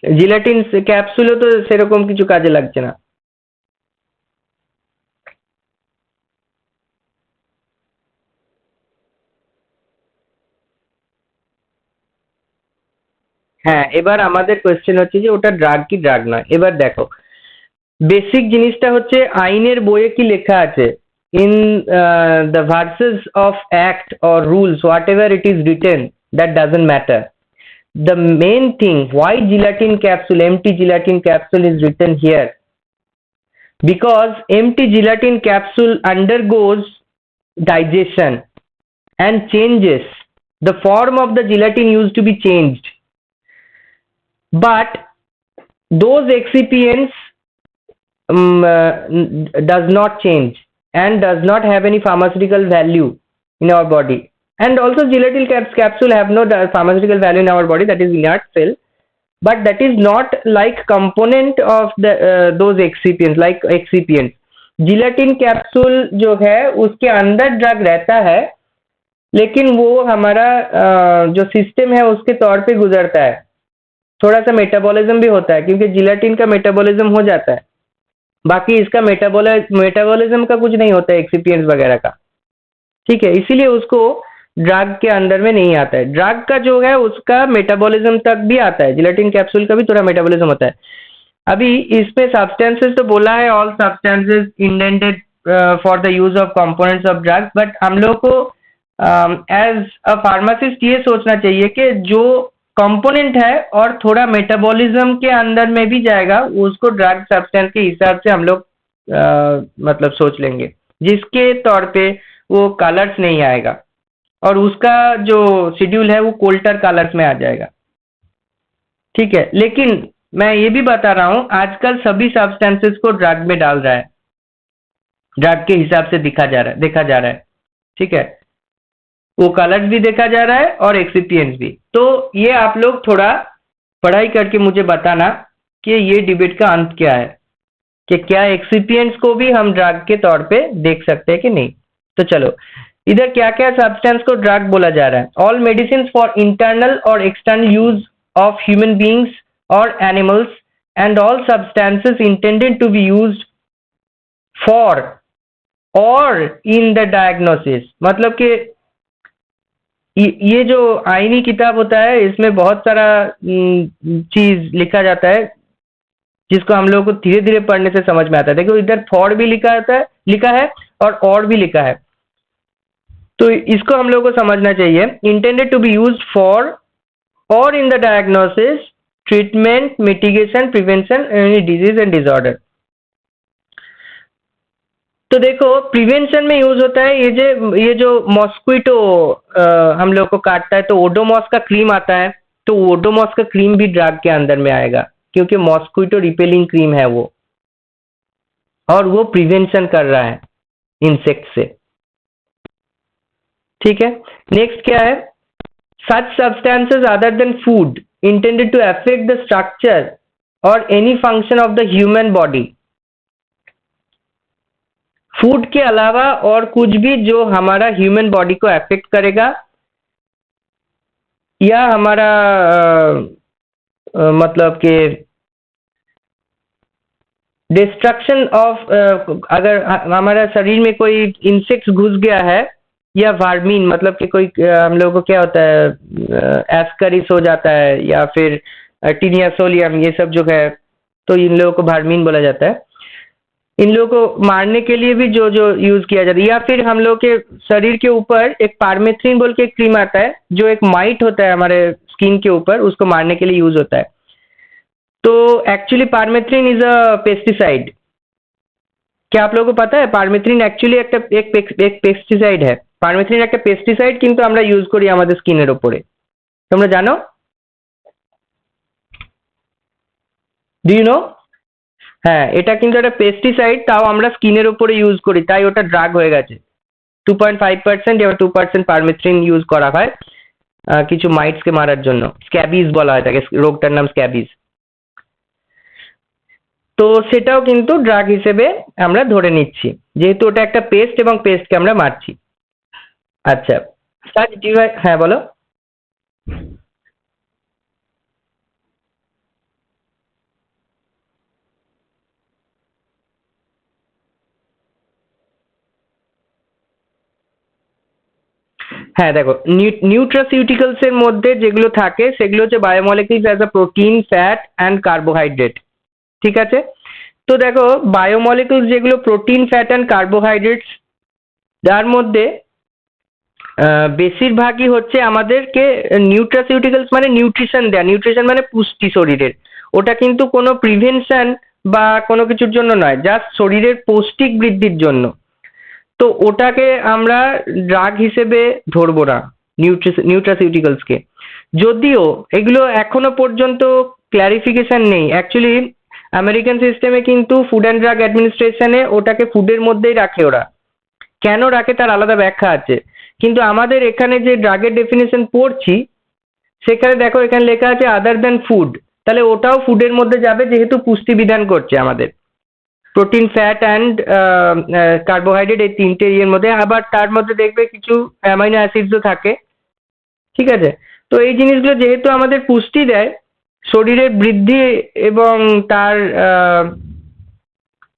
জিলাটিন ক্যাপসুলও তো সেরকম কিছু কাজে লাগছে না। হ্যাঁ, এবার আমাদের কোয়েশ্চেন হচ্ছে যে ওটা ড্রাগ কি ড্রাগ নয়। এবার দেখো, বেসিক জিনিসটা হচ্ছে আইনের বইয়ে কি লেখা আছে, in the versus of act or rules what ever it is written, that doesn't matter. The main thing why gelatin capsule, empty gelatin capsule is written here, because empty gelatin capsule undergoes digestion and changes, the form of the gelatin used to be changed, but those excipients does not change and does not have any pharmaceutical value in our body, and also gelatin capsule have no pharmaceutical value in our body, that is inert cell, but that is not like component of the those excipients, like excipients। Gelatin capsule जो है उसके अंदर ड्रग रहता है, लेकिन वो हमारा जो सिस्टम है उसके तौर पे गुजरता है, थोड़ा सा मेटाबॉलिज्म भी होता है, क्योंकि जिलेटिन का मेटाबॉलिज्म हो जाता है, बाकी इसका मेटाबॉलिज्म का कुछ नहीं होता है एक्सिपिएंट्स वगैरह का, ठीक है, इसीलिए उसको ड्रग के अंदर में नहीं आता है। ड्रग का जो है उसका मेटाबॉलिज्म तक भी आता है, जिलेटिन कैप्सूल का भी थोड़ा मेटाबॉलिज्म होता है। अभी इसमें सब्सटेंसेस तो बोला है all substances intended for the use of components of drugs, but हम लोग को एज अ फार्मासिस्ट ये सोचना चाहिए कि जो कंपोनेंट है और थोड़ा मेटाबॉलिज्म के अंदर में भी जाएगा, उसको ड्रग सब्सटेंस के हिसाब से हम लोग मतलब सोच लेंगे, जिसके तौर पे वो कलर्स नहीं आएगा और उसका जो शेड्यूल है वो कोल्टर कलर्स में आ जाएगा, ठीक है। लेकिन मैं ये भी बता रहा हूँ आजकल सभी सब्सटेंसेस को ड्रग में डाल रहा है, ड्रग के हिसाब से देखा जा रहा है, ठीक है, वो कलर्स भी देखा जा रहा है और एक्सिपिएंट्स भी। तो ये आप लोग थोड़ा पढ़ाई करके मुझे बताना कि ये डिबेट का अंत क्या है, कि क्या एक्सिपिएंट्स को भी हम ड्रग के तौर पे देख सकते हैं कि नहीं। तो चलो, इधर क्या क्या सब्सटेंस को ड्रग बोला जा रहा है। ऑल मेडिसिन फॉर इंटरनल और external use of human beings और animals and all substances intended to be used for और इन द डायग्नोसिस, मतलब कि ये जो आईनी किताब होता है इसमें बहुत सारा चीज लिखा जाता है जिसको हम लोगों को धीरे धीरे पढ़ने से समझ में आता है। देखो इधर फॉर भी लिखा है और भी लिखा है, तो इसको हम लोगों को समझना चाहिए। Intended to be used for और in the diagnosis treatment, mitigation, prevention any disease and disorder. तो देखो प्रिवेंशन में यूज होता है ये जो मॉस्क्विटो हम लोग को काटता है तो ओडोमॉस का क्रीम आता है, तो ओडोमॉस का क्रीम भी ड्रग के अंदर में आएगा क्योंकि मॉस्क्विटो रिपेलिंग क्रीम है वो, और वो प्रिवेंशन कर रहा है इंसेक्ट से। ठीक है, नेक्स्ट क्या है, such substances other than food intended to affect the structure or any function of the human body। Food के अलावा और कुछ भी जो हमारा ह्यूमन बॉडी को अफेक्ट करेगा या हमारा मतलब कि डिस्ट्रक्शन ऑफ, अगर हमारा शरीर में कोई इंसेक्ट घुस गया है या वार्मिन, मतलब कि कोई हम लोगों को क्या होता है एस्करिस हो जाता है या फिर टीनिया सोलियम, ये सब जो है तो इन लोगों को वार्मिन बोला जाता है। इन लोगों को मारने के लिए भी जो जो यूज किया जाता है, या फिर हम लोग के शरीर के ऊपर एक पारमेथ्रिन बोल के एक क्रीम आता है जो एक माइट होता है हमारे स्किन के ऊपर, उसको मारने के लिए यूज होता है। तो actually permethrin is a pesticide. क्या आप लोगों को पता है पारमेथ्रिन एक्चुअली एक पेस्टिसाइड है। পারমেথ্রিন একটা পেস্টিসাইড কিন্তু আমরা ইউজ করি আমাদের স্কিনের উপরে, তোমরা জানো? Do you know? হ্যাঁ, এটা কিন্তু একটা পেস্টিসাইড, তাও আমরা স্কিনের উপরে ইউজ করি, তাই ওটা ড্রাগ হয়ে গেছে। 2.5% এবার 2% পারমেথ্রিন ইউজ করা হয় কিছু মাইটসকে মারার জন্য। স্ক্যাবিজ বলা হয় তাকে, রোগটার নাম স্ক্যাবিজ। তো সেটাও কিন্তু ড্রাগ হিসেবে আমরা ধরে নিচ্ছি যেহেতু ওটা একটা পেস্ট এবং পেস্টকে আমরা মারছি। আচ্ছা, হ্যাঁ বলো। হ্যাঁ দেখো, নিউট্রাসিউটিক্যালস এর মধ্যে যেগুলো থাকে সেগুলো হচ্ছে biomolecules as a protein, fat and carbohydrate. ঠিক আছে, তো দেখো বায়োমলিকুলস যেগুলো প্রোটিন, ফ্যাট অ্যান্ড কার্বোহাইড্রেটস, তার মধ্যে বেশিরভাগই হচ্ছে আমাদেরকে নিউট্রাসিউটিক্যালস মানে নিউট্রিশন দেয়া, নিউট্রিশন মানে পুষ্টি শরীরের। ওটা কিন্তু কোনো প্রিভেনশন বা কোনো কিছুর জন্য নয়, জাস্ট শরীরের পৌষ্টিক বৃদ্ধির জন্য। তো ওটাকে আমরা ড্রাগ হিসেবে ধরবো না নিউট্রাসিউটিক্যালসকে, যদিও এগুলো এখনো পর্যন্ত ক্ল্যারিফিকেশন নেই। অ্যাকচুয়ালি আমেরিকান সিস্টেমে কিন্তু ফুড অ্যান্ড ড্রাগ অ্যাডমিনিস্ট্রেশনে ওটাকে ফুডের মধ্যেই রাখে, ওরা কেন রাখে তার আলাদা ব্যাখ্যা আছে। কিন্তু আমাদের এখানে যে ড্রাগের ডেফিনেশন পড়ছি সেখানে দেখো এখানে লেখা আছে আদার দ্যান ফুড, তাহলে ওটাও ফুডের মধ্যে যাবে যেহেতু পুষ্টি বিধান করছে আমাদের। প্রোটিন, ফ্যাট অ্যান্ড কার্বোহাইড্রেট এই তিনটে ইয়ের মধ্যে, আবার তার মধ্যে দেখবে কিছু অ্যামাইনো অ্যাসিডসও থাকে। ঠিক আছে, তো এই জিনিসগুলো যেহেতু আমাদের পুষ্টি দেয় শরীরের বৃদ্ধি এবং তার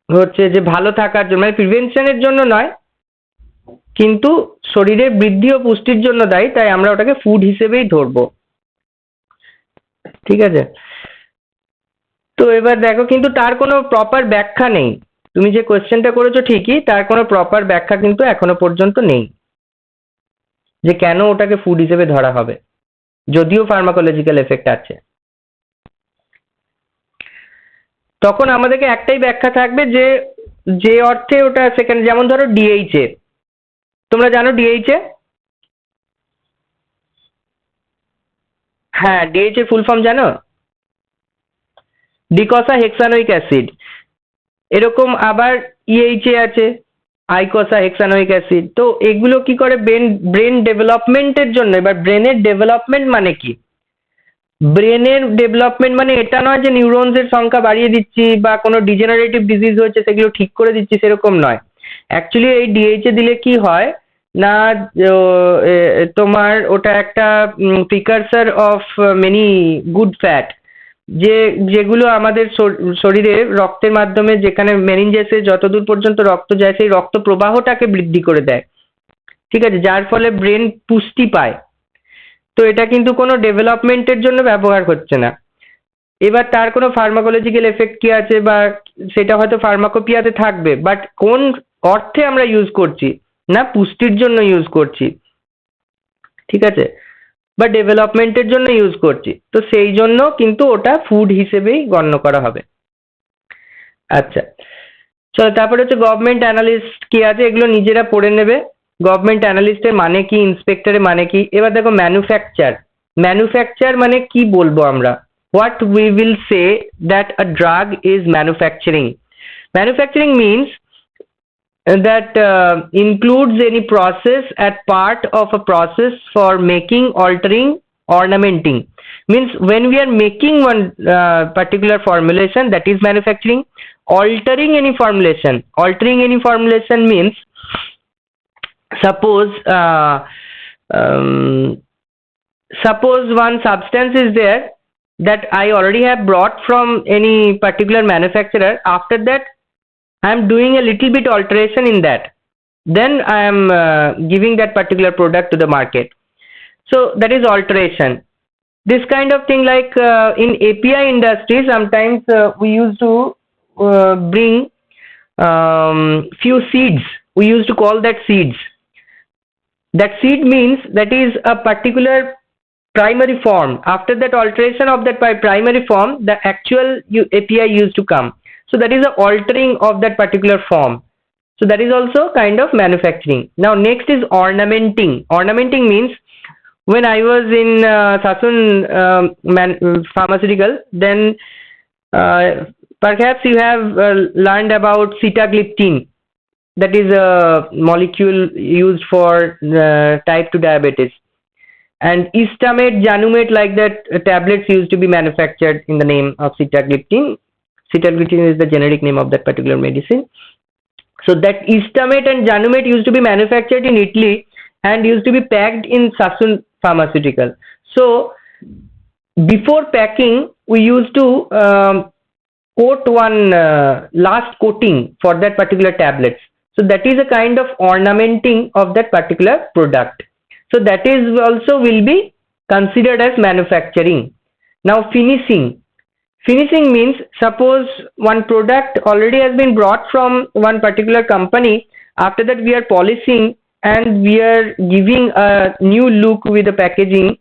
হচ্ছে যে ভালো থাকার জন্য, মানে প্রিভেনশনের জন্য নয় কিন্তু শরীরের বৃদ্ধি ও পুষ্টির জন্য দায়ী, তাই আমরা ওটাকে ফুড হিসেবেই ধরবো। ঠিক আছে, তো এবার দেখো কিন্তু তার কোনো প্রপার ব্যাখ্যা নেই। তুমি যে কোয়েশ্চেনটা করেছো ঠিকই, তার কোনো প্রপার ব্যাখ্যা কিন্তু এখনো পর্যন্ত নেই যে কেন ওটাকে ফুড হিসেবে ধরা হবে, যদিও ফার্মাকোলজিক্যাল এফেক্ট আছে। তখন আমাদেরকে একটাই ব্যাখ্যা থাকবে যে যে অর্থে ওটা সেখানে, যেমন ধরো ডিএইচএ, তোমরা জানো ডিএইচএ? হ্যাঁ, ডিএইচএ ফুল ফর্ম জানো? ডিকসা হেক্সানোইক অ্যাসিড। এরকম আবার ইএইচএ আছে, আইকসা হেক্সানোইক অ্যাসিড। তো এগুলো কি করে ব্রেন ডেভেলপমেন্টের জন্য। এবার ব্রেনের ডেভেলপমেন্ট মানে কি? ব্রেনের ডেভেলপমেন্ট মানে এটা নয় যে নিউরনসের সংখ্যা বাড়িয়ে দিচ্ছি বা কোনো ডিজেনারেটিভ ডিজিজ হচ্ছে সেগুলো ঠিক করে দিচ্ছি, সেরকম নয়। অ্যাকচুয়ালি এই ডিএইচএ দিলে কি হয় না, তোমার ওটা একটা precursor of many good fat, যেগুলো আমাদের শরীরে রক্তের মাধ্যমে, যেখানে মেনিনজেসে যতদূর পর্যন্ত রক্ত যায় সেই রক্ত প্রবাহটাকে বৃদ্ধি করে দেয়। ঠিক আছে, যার ফলে ব্রেন পুষ্টি পায়। তো এটা কিন্তু কোনো ডেভেলপমেন্টের জন্য ব্যবহার হচ্ছে না। এবার তার কোনো ফার্মাকোলজিক্যাল এফেক্ট কি আছে বা সেটা হয়তো ফার্মাকোপিয়াতে থাকবে, বাট কোন অর্থে আমরা ইউজ করছি না পুষ্টির জন্য ইউজ করছি। ঠিক আছে, বা ডেভেলপমেন্টের জন্য ইউজ করছি, তো সেই জন্য কিন্তু ওটা ফুড হিসেবেই গণ্য করা হবে। আচ্ছা, চলো তারপরে হচ্ছে গভর্নমেন্ট অ্যানালিস্ট কি আছে, এগুলো নিজেরা পড়ে নেবে। গভর্নমেন্ট অ্যানালিস্টের মানে কি, ইন্সপেক্টরের মানে কি। এবার দেখো ম্যানুফ্যাকচার, ম্যানুফ্যাকচার মানে কি বলবো আমরা, what we will say that a drug is manufacturing. Manufacturing means that includes any process at part of a process for making, altering, ornamenting. Means when we are making one particular formulation, that is manufacturing. Altering any formulation, altering any formulation means suppose suppose one substance is there that I already have brought from any particular manufacturer. After that I am doing a little bit alteration in that, then I am giving that particular product to the market. So that is alteration. This kind of thing, like in API industry, sometimes we used to bring few seeds. We used to call that seeds. That seed means that is a particular primary form. After that alteration of that primary form, the actual API used to come. So that is the altering of that particular form. So that is also kind of manufacturing. Now next is ornamenting. Ornamenting means when I was in Sasun pharmaceutical, then perhaps you have learned about sitagliptin. That is a molecule used for type 2 diabetes. And Istamate, Janumate, like that tablets used to be manufactured in the name of sitagliptin. Sitagliptin is the generic name of that particular medicine. So that Istamate and Janumate used to be manufactured in Italy and used to be packed in Sasun pharmaceutical. So before packing, we used to coat one last coating for that particular tablets. So that is a kind of ornamenting of that particular product. So that is also will be considered as manufacturing. Now finishing. Finishing means suppose one product already has been brought from one particular company. After that we are polishing and we are giving a new look with the packaging.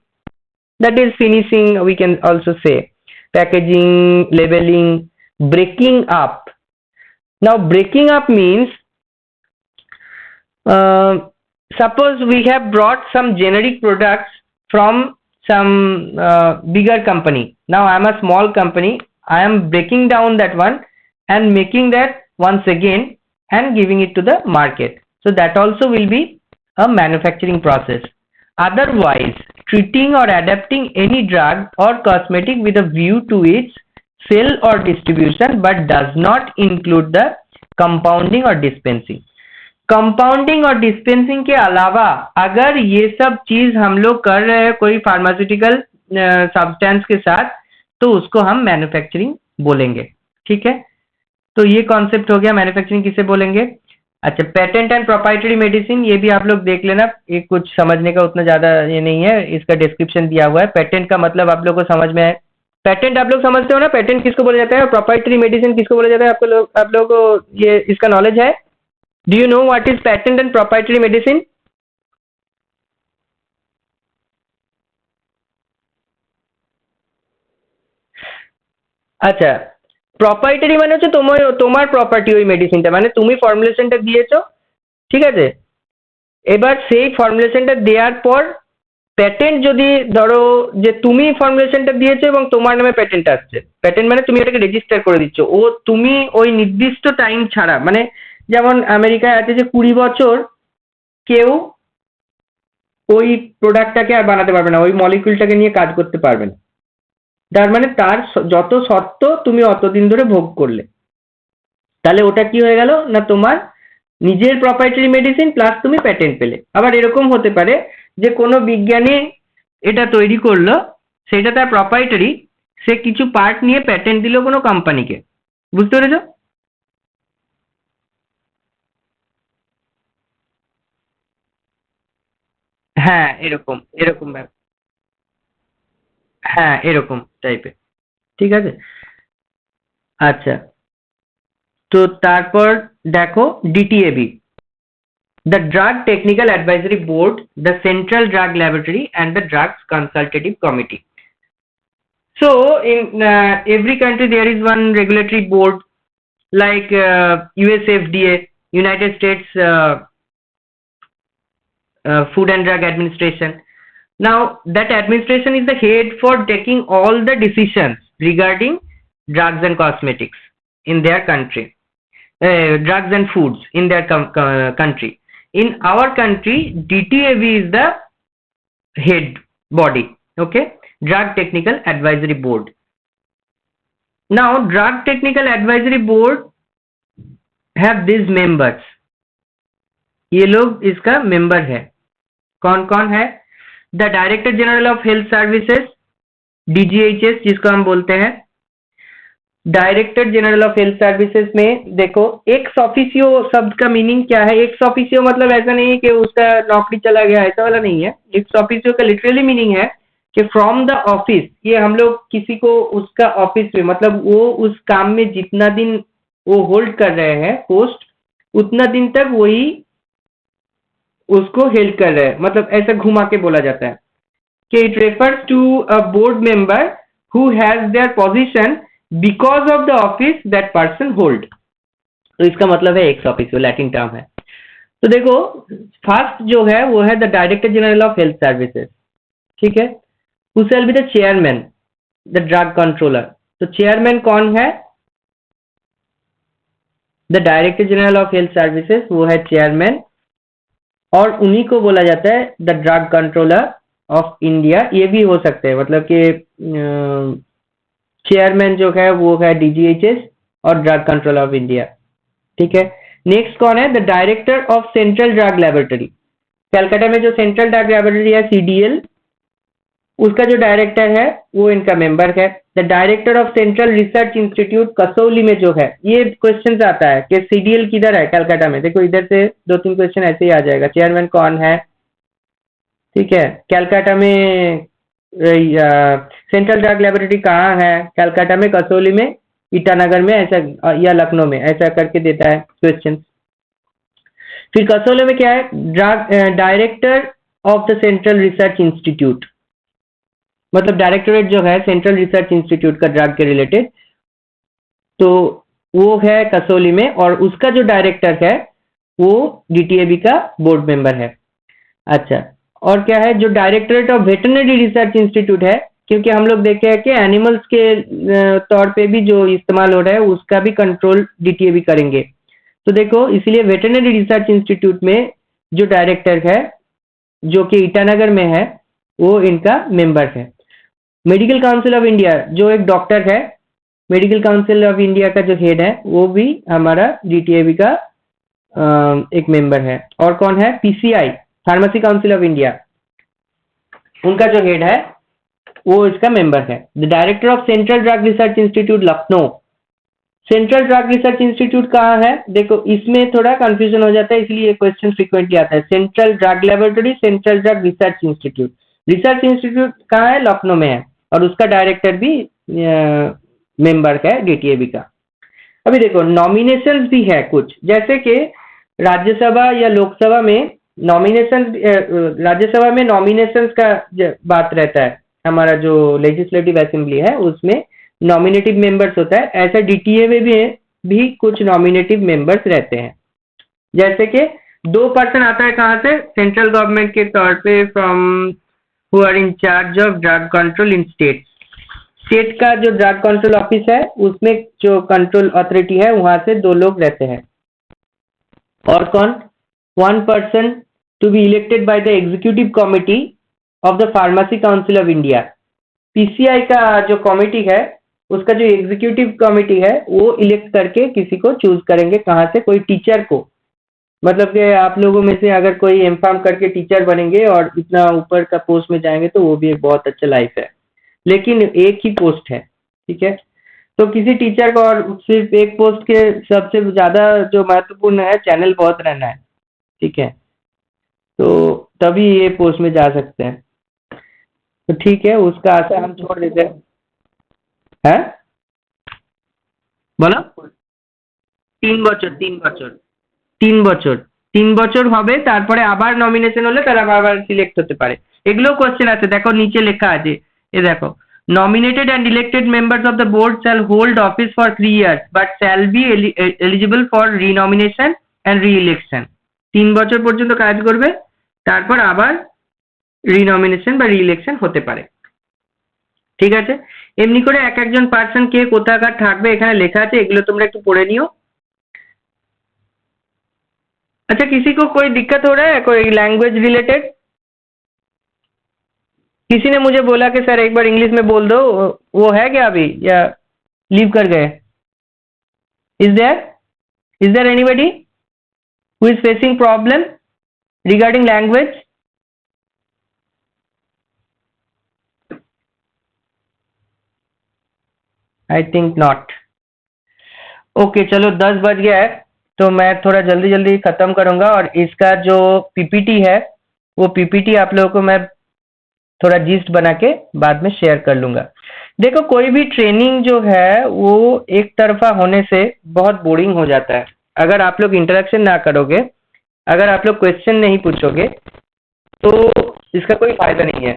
That is finishing, we can also say. Packaging, labeling, breaking up. Now breaking up means suppose we have brought some generic products from some bigger company. Now I am a small company, I am breaking down that one and making that once again and giving it to the market. So that also will be a manufacturing process. Otherwise, treating or adapting any drug or cosmetic with a view to its sale or distribution, but does not include the compounding or dispensing. Compounding और डिस्पेंसिंग के अलावा अगर ये सब चीज हम लोग कर रहे हैं कोई फार्मास्यूटिकल सब्सटेंस के साथ, तो उसको हम मैन्युफैक्चरिंग बोलेंगे। ठीक है, तो ये कॉन्सेप्ट हो गया मैन्युफैक्चरिंग किसे बोलेंगे। अच्छा, पेटेंट एंड प्रोप्राइटरी मेडिसिन, ये भी आप लोग देख लेना, ये कुछ समझने का उतना ज्यादा ये नहीं है, इसका डिस्क्रिप्शन दिया हुआ है। पेटेंट का मतलब आप लोग को समझ में है, पेटेंट आप लोग समझते हो ना, पेटेंट किसको बोला जाता है और प्रोप्राइटरी मेडिसिन किसको बोला जाता है, आप लोग को ये इसका नॉलेज है। Do you know what is patent and proprietary medicine? আচ্ছা, প্রপার্টারি মানে হচ্ছে তোমার প্রপার্টি ওই মেডিসিনটা, মানে তুমি ফর্মুলেশনটা দিয়েছো, ঠিক আছে। এবার সেই ফর্মুলেশনটা দেওয়ার পর প্যাটেন্ট যদি ধরো যে তুমি ফর্মুলেশনটা দিয়েছো এবং তোমার নামে প্যাটেন্ট আসছে, প্যাটেন্ট মানে তুমি এটাকে রেজিস্টার করে দিচ্ছ, ও তুমি ওই নির্দিষ্ট টাইম ছাড়া, মানে যেমন আমেরিকায় আছে যে 20 বছর কেউ ওই প্রোডাক্টটাকে আর বানাতে পারবে না, ওই মলিকিউলটাকে নিয়ে কাজ করতে পারবে না। তার মানে তার যত শর্ত তুমি অতদিন ধরে ভোগ করলে, তাহলে ওটা কি হয়ে গেল না তোমার নিজের প্রপার্টারি মেডিসিন প্লাস তুমি প্যাটেন্ট পেলে। আবার এরকম হতে পারে যে কোনো বিজ্ঞানী এটা তৈরি করলো, সেটা তার প্রপার্টারি, সে কিছু পার্ট নিয়ে প্যাটেন্ট দিল কোনো কোম্পানিকে, বুঝতে পেরেছো? হ্যাঁ, এরকম এরকম ব্যাপার, হ্যাঁ এরকম টাইপের, ঠিক আছে। আচ্ছা, তো তারপর দেখো ডিটিএবি, the Drug Technical Advisory Board, the Central Drug Laboratory, and the Drugs Consultative Committee. So in every country there is one regulatory board, like US FDA, United States Food and Drug Administration. Now that administration is the head for taking all the decisions regarding drugs and cosmetics in their country, drugs and foods in their country. In our country, DTAB is the head body, okay, Drug Technical Advisory Board. Now Drug Technical Advisory Board have these members. ये लोग इसका मेंबर है. कौन कौन है? The director general of health services, DGHS जिसको हम बोलते हैं. Director general of health services में देखो, एक्स ऑफिसियो शब्द का मीनिंग क्या है? एक्स ऑफिसियो मतलब ऐसा नहीं है कि उसका नौकरी चला गया, ऐसा वाला नहीं है. एक्स ऑफिसियो का लिटरली मीनिंग है कि फ्रॉम द ऑफिस. ये हम लोग किसी को उसका ऑफिस में, मतलब वो उस काम में जितना दिन वो होल्ड कर रहे हैं पोस्ट, उतना दिन तक वही उसको हेल्ड कर रहे हैं. मतलब ऐसा घुमा के बोला जाता है कि it refers to a board member who has their position because of the office that person hold. तो इसका मतलब है एक्स ऑफिसियो, लैटिन टर्म है. तो देखो, फर्स्ट जो है वो है the director general of health services, ठीक है. Who shall be the chairman, the drug controller. तो चेयरमैन कौन है? The director general of health services, वो है चेयरमैन, और उन्हीं को बोला जाता है the drug controller of India. ये भी हो सकते हैं, मतलब कि चेयरमैन जो है वो है DGHS और ड्रग कंट्रोल ऑफ इंडिया, ठीक है. नेक्स्ट कौन है? The director of central drug laboratory. Calcutta में जो सेंट्रल ड्रग लैबोरेटरी है CDL, उसका जो डायरेक्टर है वो इनका मेंबर है. The director of central research institute Kasauli में जो है, ये क्वेश्चन आता है कि CDL किधर है कलकत्ता में. देखो इधर से 2-3 क्वेश्चन ऐसे ही आ जाएगा. चेयरमैन कौन है, ठीक है. कलकत्ता में सेंट्रल ड्रग लैबोरेटरी कहाँ है? कलकत्ता में, कसौली में, ईटानगर में, ऐसा, या लखनऊ में, ऐसा करके देता है क्वेश्चन. फिर कसौली में क्या है? Director of the central research institute, मतलब डायरेक्टोरेट जो है सेंट्रल रिसर्च इंस्टीट्यूट का ड्रग के रिलेटेड, तो वो है कसौली में, और उसका जो डायरेक्टर है वो DTAB का बोर्ड मेंबर है. अच्छा, और क्या है? जो directorate of veterinary research institute है, क्योंकि हम लोग देखे हैं कि एनिमल्स के तौर पे भी जो इस्तेमाल हो रहा है उसका भी कंट्रोल DTAB करेंगे. तो देखो, इसलिए वेटरनरी रिसर्च इंस्टीट्यूट में जो डायरेक्टर है, जो कि ईटानगर में है, वो इनका मेंबर है. मेडिकल काउंसिल ऑफ इंडिया, जो एक डॉक्टर है, मेडिकल काउंसिल ऑफ इंडिया का जो हेड है वो भी हमारा DTAB का एक मेंबर है. और कौन है? PCI, pharmacy Council of India, उनका जो हेड है वो इसका मेंबर है. The director of central drug research institute Lucknow. Central drug research institute कहाँ है? देखो, इसमें थोड़ा कंफ्यूजन हो जाता है, इसलिए क्वेश्चन फ्रीक्वेंटली आता है. Central drug laboratory, central drug research institute. Research institute कहाँ है? लखनऊ में है, और उसका डायरेक्टर भी मेंबर है DTAB का. अभी देखो, नॉमिनेशंस भी है कुछ, जैसे कि राज्यसभा या लोकसभा में नॉमिनेशन, राज्यसभा में नॉमिनेशंस का बात रहता है. हमारा जो लेजिस्लेटिव असेंबली है उसमें नॉमिनेटिव मेंबर्स होता है. ऐसा DTAB में भी कुछ नॉमिनेटिव मेंबर्स रहते हैं. जैसे कि 2 पर्सन आता है कहाँ से? सेंट्रल गवर्नमेंट के तौर पे, from who are in charge of drug control in state. State का जो ड्रग कंट्रोल ऑफिस है उसमें जो कंट्रोल अथॉरिटी है वहां से 2 लोग रहते हैं. और कौन? 1 person to be elected by the executive committee of the Pharmacy Council of India. PCI का जो कमिटी है, उसका जो एग्जीक्यूटिव कमिटी है वो इलेक्ट करके किसी को चूज करेंगे. कहाँ से? कोई टीचर को. मतलब कि आप लोगों में से अगर कोई एमफार्म करके टीचर बनेंगे और इतना ऊपर का पोस्ट में जाएंगे तो वो भी एक बहुत अच्छा लाइफ है, लेकिन एक ही पोस्ट है, ठीक है. तो किसी टीचर को, और सिर्फ एक पोस्ट के सबसे ज्यादा जो महत्वपूर्ण है, चैनल बहुत रहना है, ठीक है. तो तभी ये पोस्ट में जा सकते हैं. तो ठीक है, उसका आशा हम छोड़ देते हैं. हैं? बोलो. 3 বছর. 3 বছর হবে, তারপরে আবার নমিনেশন হলে তারা আবার সিলেক্ট হতে পারে। এগুলো কোশ্চেন আছে, দেখো নিচে লেখা আছে, এ দেখো, nominated and elected members of the board shall hold office for 3 years but shall be eligible for renomination and re-election। 3 বছর পর্যন্ত কাজ করবে, তারপর আবার রিনমিনেশন বা রি-ইলেকশন হতে পারে। ঠিক আছে, এমনি করে এক একজন পার্সন কে কোথাকার থাকবে এখানে লেখা আছে, এগুলো তোমরা একটু পড়ে নিও। अच्छा, किसी को कोई दिक्कत हो रहा है कोई लैंग्वेज रिलेटेड? किसी ने मुझे बोला कि सर एक बार इंग्लिश में बोल दो, वो है क्या अभी या लीव कर गए? Is there anybody who is facing problem regarding language? I think not. Okay चलो 10 बज गया है, तो मैं थोड़ा जल्दी जल्दी खत्म करूंगा, और इसका जो पीपीटी है वो पीपीटी आप लोगों को मैं थोड़ा जिस्ट बना के बाद में शेयर कर लूंगा। देखो, कोई भी ट्रेनिंग जो है वो एक तरफा होने से बहुत बोरिंग हो जाता है। अगर आप लोग इंटरेक्शन ना करोगे, अगर आप लोग क्वेश्चन नहीं पूछोगे, तो इसका कोई फायदा नहीं है।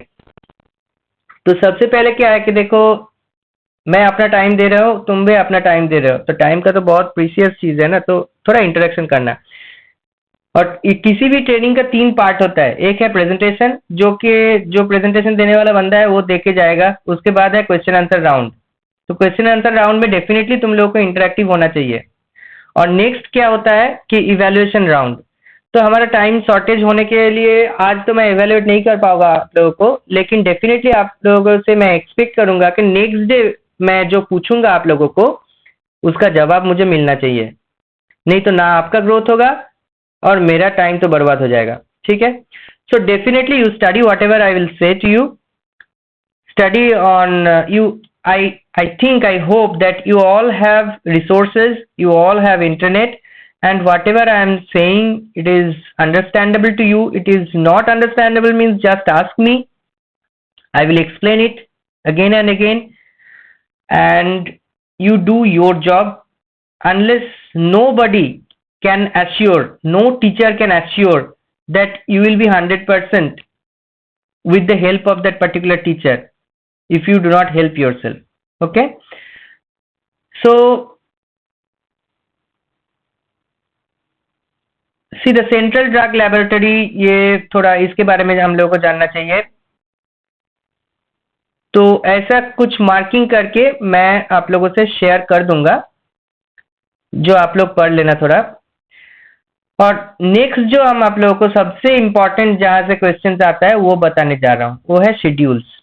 तो सबसे पहले क्या है कि देखो, मैं अपना टाइम दे रहा हूँ, तुम भी अपना टाइम दे रहे हो, तो टाइम का तो बहुत प्रीशियस चीज है ना, तो थोड़ा इंटरेक्शन करना। और किसी भी ट्रेनिंग का 3 पार्ट होता है। एक है प्रेजेंटेशन, जो प्रेजेंटेशन देने वाला बंदा है वो दे के जाएगा। उसके बाद है क्वेश्चन आंसर राउंड। तो क्वेश्चन आंसर राउंड में डेफिनेटली तुम लोगों को इंटरेक्टिव होना चाहिए। और नेक्स्ट क्या होता है कि इवेल्युएशन राउंड। तो हमारा टाइम शॉर्टेज होने के लिए आज तो मैं इवेल्युएट नहीं कर पाऊंगा आप लोगों को, लेकिन डेफिनेटली आप लोगों से मैं एक्सपेक्ट करूंगा कि नेक्स्ट डे मैं जो पूछूंगा आप लोगों को उसका जवाब मुझे मिलना चाहिए, नहीं तो ना आपका ग्रोथ होगा और मेरा टाइम तो बर्बाद हो जाएगा। ठीक है, so definitely you study whatever I will say to you, study on you. I think, I hope that you all have resources, you all have internet, and whatever I am saying, it is understandable to you. It is not understandable means just ask me, I will explain it again and again, and you do your job. Unless nobody can assure, no teacher can assure that you will be 100% with the help of that particular teacher if you do not help yourself. Okay, so see the Central Drug Laboratory, ये थोड़ा इसके बारे में हम लोगों को जानना चाहिए। तो ऐसा कुछ मार्किंग करके मैं आप लोगों से शेयर कर दूंगा, जो आप लोग पढ़ लेना थोड़ा। और नेक्स्ट जो हम आप लोगों को सबसे इंपॉर्टेंट जहां से क्वेश्चन आता है वो बताने जा रहा हूं, वो है शेड्यूल्स।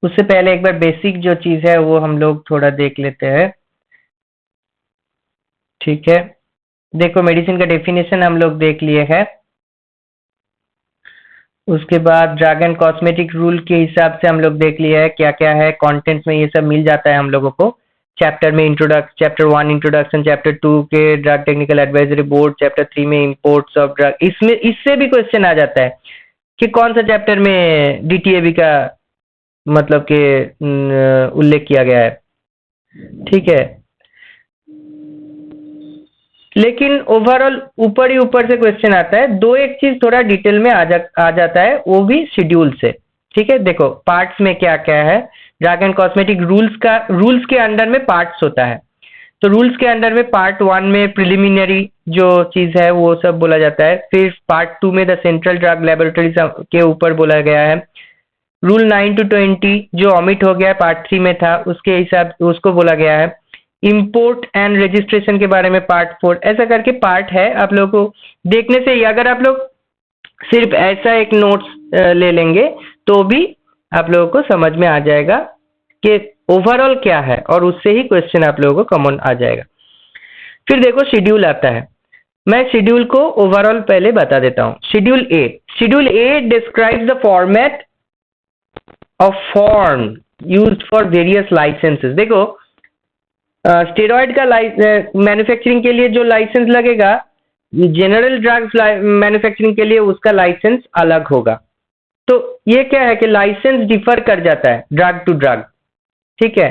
उससे पहले एक बार बेसिक जो चीज है वो हम लोग थोड़ा देख लेते हैं। ठीक है, देखो मेडिसिन का डेफिनेशन हम लोग देख लिए है। उसके बाद ड्रग एंड कॉस्मेटिक रूल के हिसाब से हम लोग देख लिया है क्या क्या है, कंटेंट्स में ये सब मिल जाता है हम लोगों को। चैप्टर में चैप्टर 1 इंट्रोडक्शन, चैप्टर 2 के drug technical advisory board, chapter 3 में इंपोर्ट्स ऑफ ड्रग। इससे भी क्वेश्चन आ जाता है कि कौन सा चैप्टर में डीटीएबी का मतलब के उल्लेख किया गया है। ठीक है, लेकिन ओवरऑल ऊपर ही ऊपर से क्वेश्चन आता है। दो एक चीज थोड़ा डिटेल में आ जाता है, वो भी शेड्यूल से। ठीक है, देखो पार्ट्स में क्या क्या है। ड्रग एंड कॉस्मेटिक रूल्स के अंडर में पार्ट्स होता है। तो रूल्स के अंडर में पार्ट 1 में प्रिलिमिनरी जो चीज है वो सब बोला जाता है। फिर पार्ट 2 में द सेंट्रल ड्रग लेबोरेटरीज के ऊपर बोला गया है। रूल 9 to 20 जो ऑमिट हो गया पार्ट 3 में था, उसके हिसाब उसको बोला गया है। इंपोर्ट एंड रजिस्ट्रेशन के बारे में पार्ट 4, ऐसा करके पार्ट है। आप लोगों को देखने से ही अगर आप लोग सिर्फ ऐसा एक नोट्स ले लेंगे तो भी आप लोगों को समझ में आ जाएगा कि ओवरऑल क्या है, और उससे ही क्वेश्चन आप लोगों को कॉमन आ जाएगा। फिर देखो शेड्यूल आता है। मैं शेड्यूल को ओवरऑल पहले बता देता हूँ। Schedule A describes the format of form used for various licences. देखो स्टेरॉइड का मैन्युफैक्चरिंग के लिए जो लाइसेंस लगेगा जनरल ड्रग्स मैन्युफैक्चरिंग के लिए उसका लाइसेंस अलग होगा। तो ये क्या है कि लाइसेंस डिफर कर जाता है ड्रग टू ड्रग, ठीक है।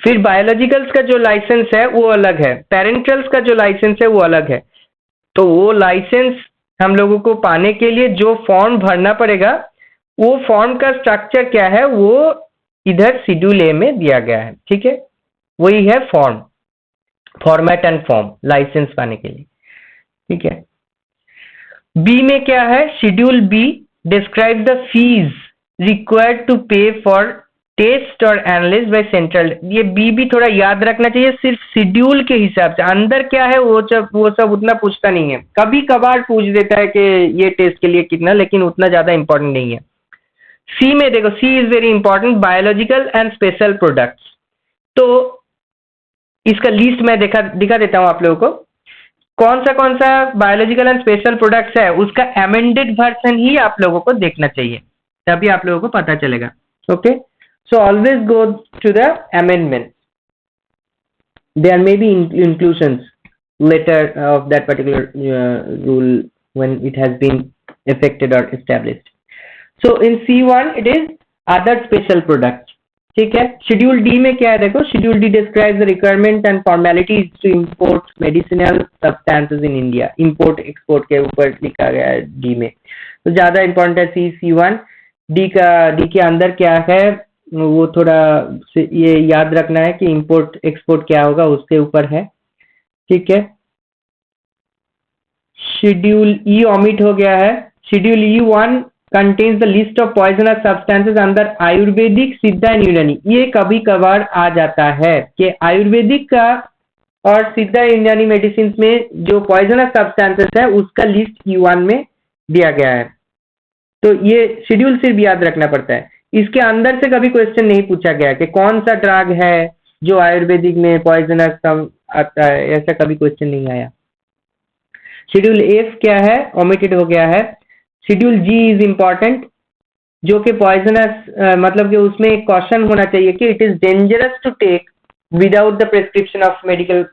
फिर बायोलॉजिकल्स का जो लाइसेंस है वो अलग है, पेरेंटल्स का जो लाइसेंस है वो अलग है। तो वो लाइसेंस हम लोगों को पाने के लिए जो फॉर्म भरना पड़ेगा, वो फॉर्म का स्ट्रक्चर क्या है वो इधर शेड्यूल ए में दिया गया है, ठीक है। वही है form, format and form licence पाने के लिए, ठीक है। बी में क्या है, schedule B describe the fees required to pay for test और एनालिसिस बाय सेंट्रल। ये बी भी थोड़ा याद रखना चाहिए, सिर्फ शेड्यूल के हिसाब से, अंदर क्या है वो सब उतना पूछता नहीं है। कभी कभार पूछ देता है कि ये टेस्ट के लिए कितना, लेकिन उतना ज्यादा इंपॉर्टेंट नहीं है। सी में देखो, C is very important, biological and special products. तो इसका लिस्ट मैं दिखा देता हूं आप लोगों को। कौन सा बायोलॉजिकल एंड स्पेशल प्रोडक्ट्स है उसका अमेंडेड वर्जन ही आप लोगों को देखना चाहिए, तभी आप लोगों को पता चलेगा। Okay, so always go to the amendment, there may be inclusions later of that particular rule when it has been effected or established. So in C1 it is other special products, ठीक है। शेड्यूल डी में क्या है देखो, schedule D describes the requirement and formalities to import medicinal substances in India. Import export के ऊपर लिखा गया है डी में, तो ज्यादा इंपॉर्टेंट है C1। डी के अंदर क्या है वो थोड़ा ये याद रखना है कि इंपोर्ट एक्सपोर्ट क्या होगा उसके ऊपर है, ठीक है। शेड्यूल ई ऑमिट हो गया है। Schedule E1 contains the list of poisonous substances under Ayurvedic, सिद्धा एंड यूनानी। ये कभी कभार आ जाता है कि आयुर्वेदिक का और सिद्धा यूनानी मेडिसिन में जो पॉइजनस सब्सटेंसेस है उसका लिस्ट E1 में दिया गया है। तो ये शेड्यूल सिर्फ याद रखना पड़ता है, इसके अंदर से कभी क्वेश्चन नहीं पूछा गया कि कौन सा ड्रग है जो आयुर्वेदिक में पॉइजनस आता है, ऐसा कभी क्वेश्चन नहीं आया। शेड्यूल एफ क्या है, ओमिटेड हो गया है। शेड्यूल जी इज इंपॉर्टेंट, जो कि पॉइजनस मतलब कि उसमें एक क्वेश्चन होना चाहिए कि it is dangerous to take without the prescription of medical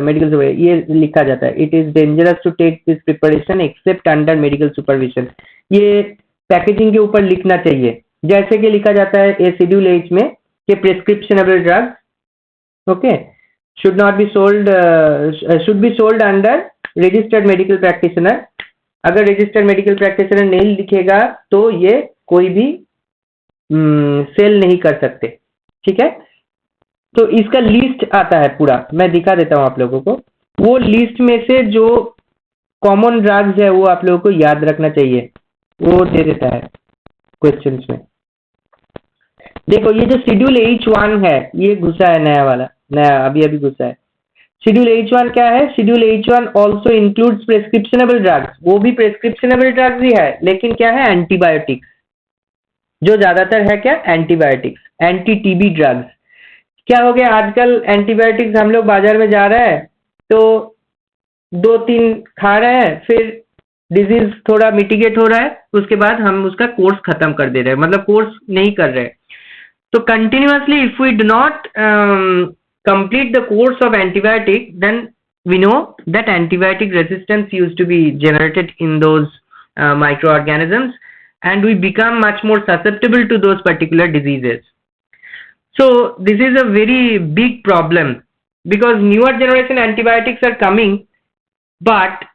medical, ये लिखा जाता है, it is dangerous to take this preparation except under medical supervision. ये पैकेजिंग के ऊपर लिखना चाहिए, जैसे कि लिखा जाता है ए शेड्यूल एच में कि prescriptionable drugs, okay, should be sold under registered medical practitioner। अगर रजिस्टर्ड मेडिकल प्रैक्टिशनर नहीं लिखेगा तो ये कोई भी सेल नहीं कर सकते, ठीक है। तो इसका लिस्ट आता है पूरा, मैं दिखा देता हूं आप लोगों को। वो लिस्ट में से जो कॉमन ड्रग्स है वो आप लोगों को याद रखना चाहिए, वो दे देता है क्वेश्चंस में। देखो ये जो शेड्यूल H1 है ये घुसा है, नया वाला, नया अभी घुसा है। शेड्यूल H1 क्या है, schedule H1 also includes prescriptionable drugs. वो भी प्रेस्क्रिप्शनेबल ड्रग्स ही है, लेकिन क्या है, एंटीबायोटिक्स, जो ज्यादातर है क्या, एंटीबायोटिक्स, एंटी टीबी ड्रग्स। क्या हो गया आजकल, एंटीबायोटिक्स हम लोग बाजार में जा रहे हैं तो 2-3 खा रहे हैं, फिर डिजीज थोड़ा मिटिगेट हो रहा है, उसके बाद हम उसका कोर्स खत्म कर दे रहे हैं, मतलब कोर्स नहीं कर रहे। तो continuously if we do not complete the course of antibiotic, then we know that antibiotic resistance used to be generated in those microorganisms, and we become much more susceptible to those particular diseases. So this is a very big problem, because newer generation antibiotics are coming, but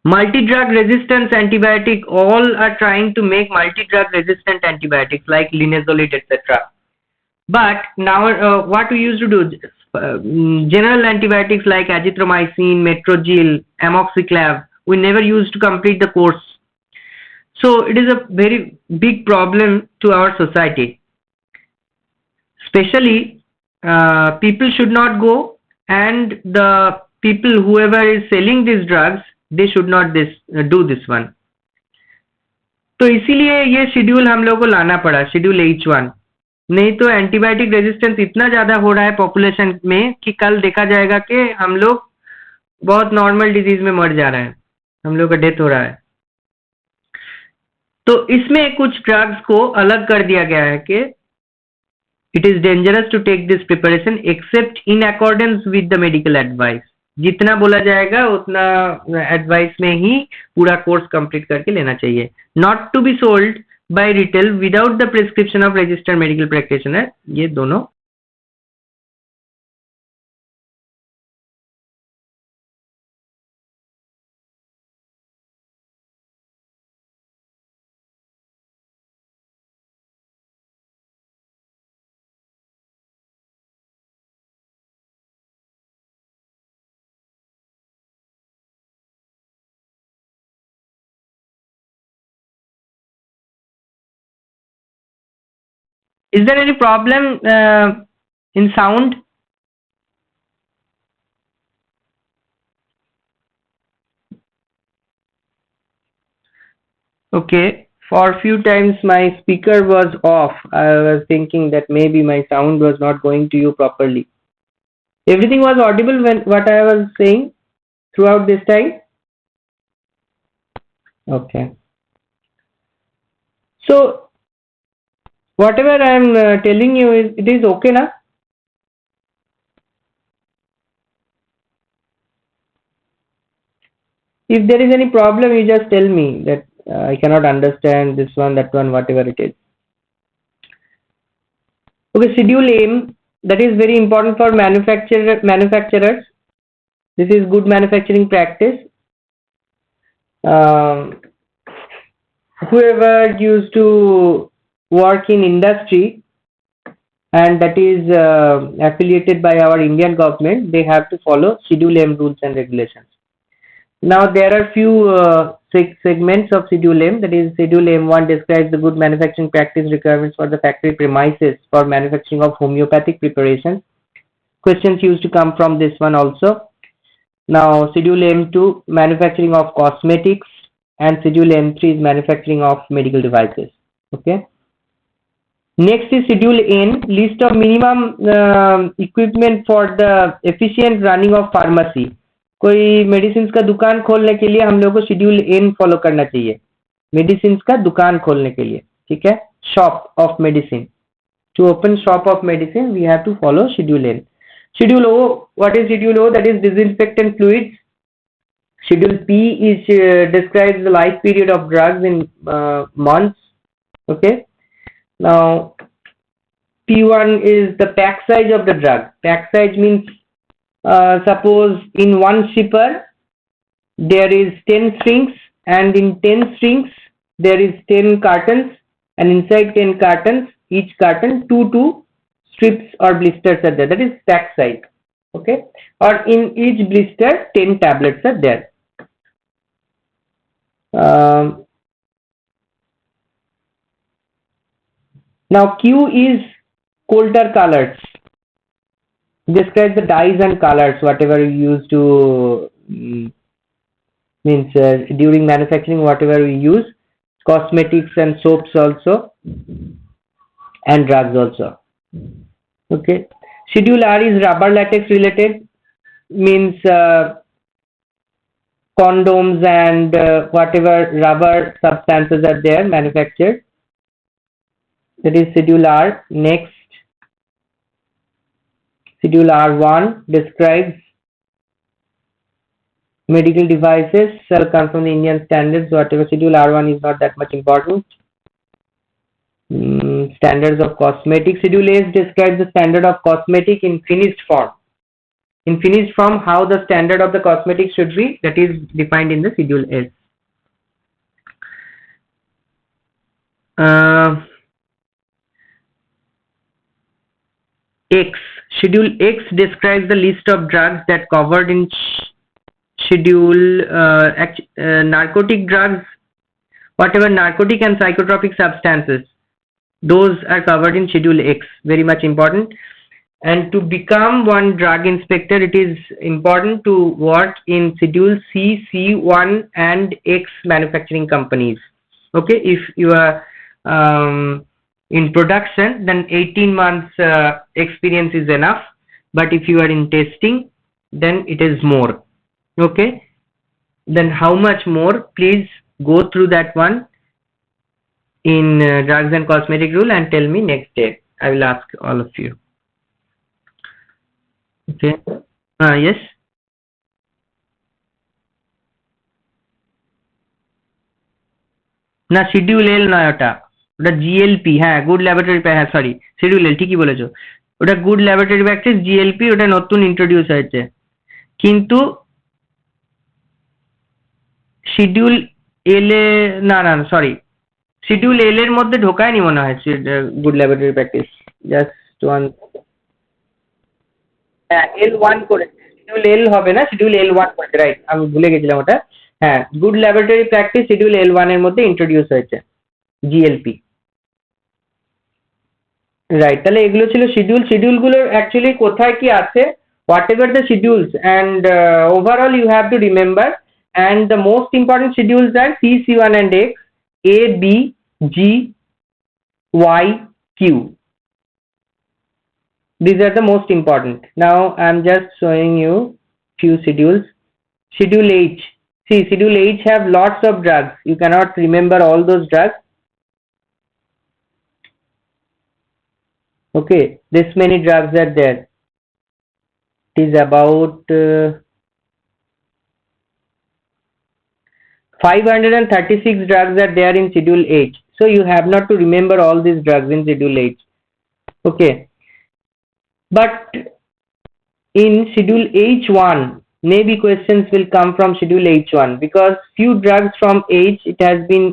multi-drug resistance antibiotic, all are trying to make multi-drug resistant antibiotics like linezolid, etc. But now what we used to do, general antibiotics like azithromycin, metrogil, amoxiclav, we never used to complete the course. So it is a very big problem to our society. Especially people should not go, and the people whoever is selling these drugs, they should not do this one. तो इसीलिए ये शेड्यूल हम लोगों को लाना पड़ा, शेड्यूल H1। नहीं तो एंटीबायोटिक रेजिस्टेंस इतना ज्यादा हो रहा है पॉपुलेशन में कि कल देखा जाएगा कि हम लोग बहुत नॉर्मल डिजीज में मर जा रहे हैं, हम लोग का डेथ हो रहा है। तो इसमें कुछ ड्रग्स को अलग कर दिया गया है कि it is dangerous to take this preparation except in accordance with the medical advice. जितना बोला जाएगा उतना एडवाइस में ही पूरा कोर्स कंप्लीट करके लेना चाहिए। Not to be sold by retail without the prescription of registered medical practitioner, ये दोनों। Is there any problem in sound? Okay, for a few times my speaker was off. I was thinking that maybe my sound was not going to you properly. Everything was audible when what I was saying throughout this time? Okay. So whatever I am telling you, it is okay na? If there is any problem, you just tell me that I cannot understand this one, that one, whatever it is. Okay, schedule aim, that is very important for manufacturers. This is good manufacturing practice. Whoever used to work in industry and that is affiliated by our Indian government, they have to follow Schedule M rules and regulations. Now there are few segments of Schedule M. That is, Schedule M1 describes the good manufacturing practice requirements for the factory premises for manufacturing of homeopathic preparations. Questions used to come from this one also. Now Schedule M2, manufacturing of cosmetics, and Schedule M3 is manufacturing of medical devices. Okay. Next is Schedule N, list of minimum equipment for the efficient running of pharmacy. कोई मेडिसिन का दुकान खोलने के लिए हम लोग को शेड्यूल एन फॉलो करना चाहिए, मेडिसिन का दुकान खोलने के लिए, ठीक है, shop of medicine, to open shop of medicine we have to follow schedule N. Schedule O, what is Schedule O? That is disinfectant fluids. Schedule P is describes the life period of drugs in months. Okay. Now P1 is the pack size of the drug. Pack size means suppose in one shipper there is 10 strings, and in 10 strings there is 10 cartons, and inside 10 cartons, each carton 2 strips or blisters are there. That is pack size. Okay, or in each blister 10 tablets are there. Now Q is Coulter colors. Describe the dyes and colors, whatever you use to means during manufacturing, whatever we use, cosmetics and soaps also, and drugs also. Okay. Schedule R is rubber latex related, means condoms and whatever rubber substances are there manufactured. That is Schedule R. Next, Schedule R1 describes medical devices shall come from the Indian standards. Whatever Schedule R1 is not that much important. Standards of cosmetics. Schedule S describes the standard of cosmetic in finished form. In finished form, how the standard of the cosmetic should be, that is defined in the Schedule S. X. Schedule X describes the list of drugs that covered in schedule. Narcotic drugs, whatever narcotic and psychotropic substances, those are covered in Schedule X. Very much important. And to become one drug inspector, it is important to work in Schedule C, C1 and X manufacturing companies. Okay, if you are in production, then 18 months experience is enough, but if you are in testing, then it is more. Okay, then how much more? Please go through that one in drugs and cosmetic rule and tell me next day. I will ask all of you. Okay. Yes. না শিডিউল এল নয়, ওটা জিএলপি। হ্যাঁ, গুড ল্যাবরেটরি, হ্যাঁ সরি, শিডিউল এল ঠিকই বলেছো। ওটা গুড ল্যাবরেটরি প্র্যাকটিস জিএলপি, ওটা নতুন ইন্ট্রোডিউস হয়েছে। কিন্তু শিডিউল এল এ, না না সরি, শিডিউল এল এর মধ্যে ঢোকায়নি মনে হয় good laboratory practice. Just one, হ্যাঁ L1 করেছে, শিডিউল এল হবে না, শিডিউল L1 করেছে, রাইট, আমি ভুলে গেছিলাম ওটা। হ্যাঁ, good laboratory practice schedule L1 এর মধ্যে ইন্ট্রোডিউস হয়েছে, জিএলপি। রাইট, তাহলে এগুলো ছিল শিডিউল। শিডিউল গুলোর অ্যাকচুয়ালি কোথায় কি আছে, whatever the schedules, and overall you have to remember, and the most important schedules are C, C1 and X, A, B, G, Y, Q. These are the most important. Now I'm just showing you few schedules. Schedule H. See, Schedule H have lots of drugs. You cannot remember all those drugs. Okay, this many drugs are there. It is about 536 drugs are there in Schedule H. So you have not to remember all these drugs in Schedule H. Okay, but in Schedule H1, maybe questions will come from Schedule H1 because few drugs from H it has been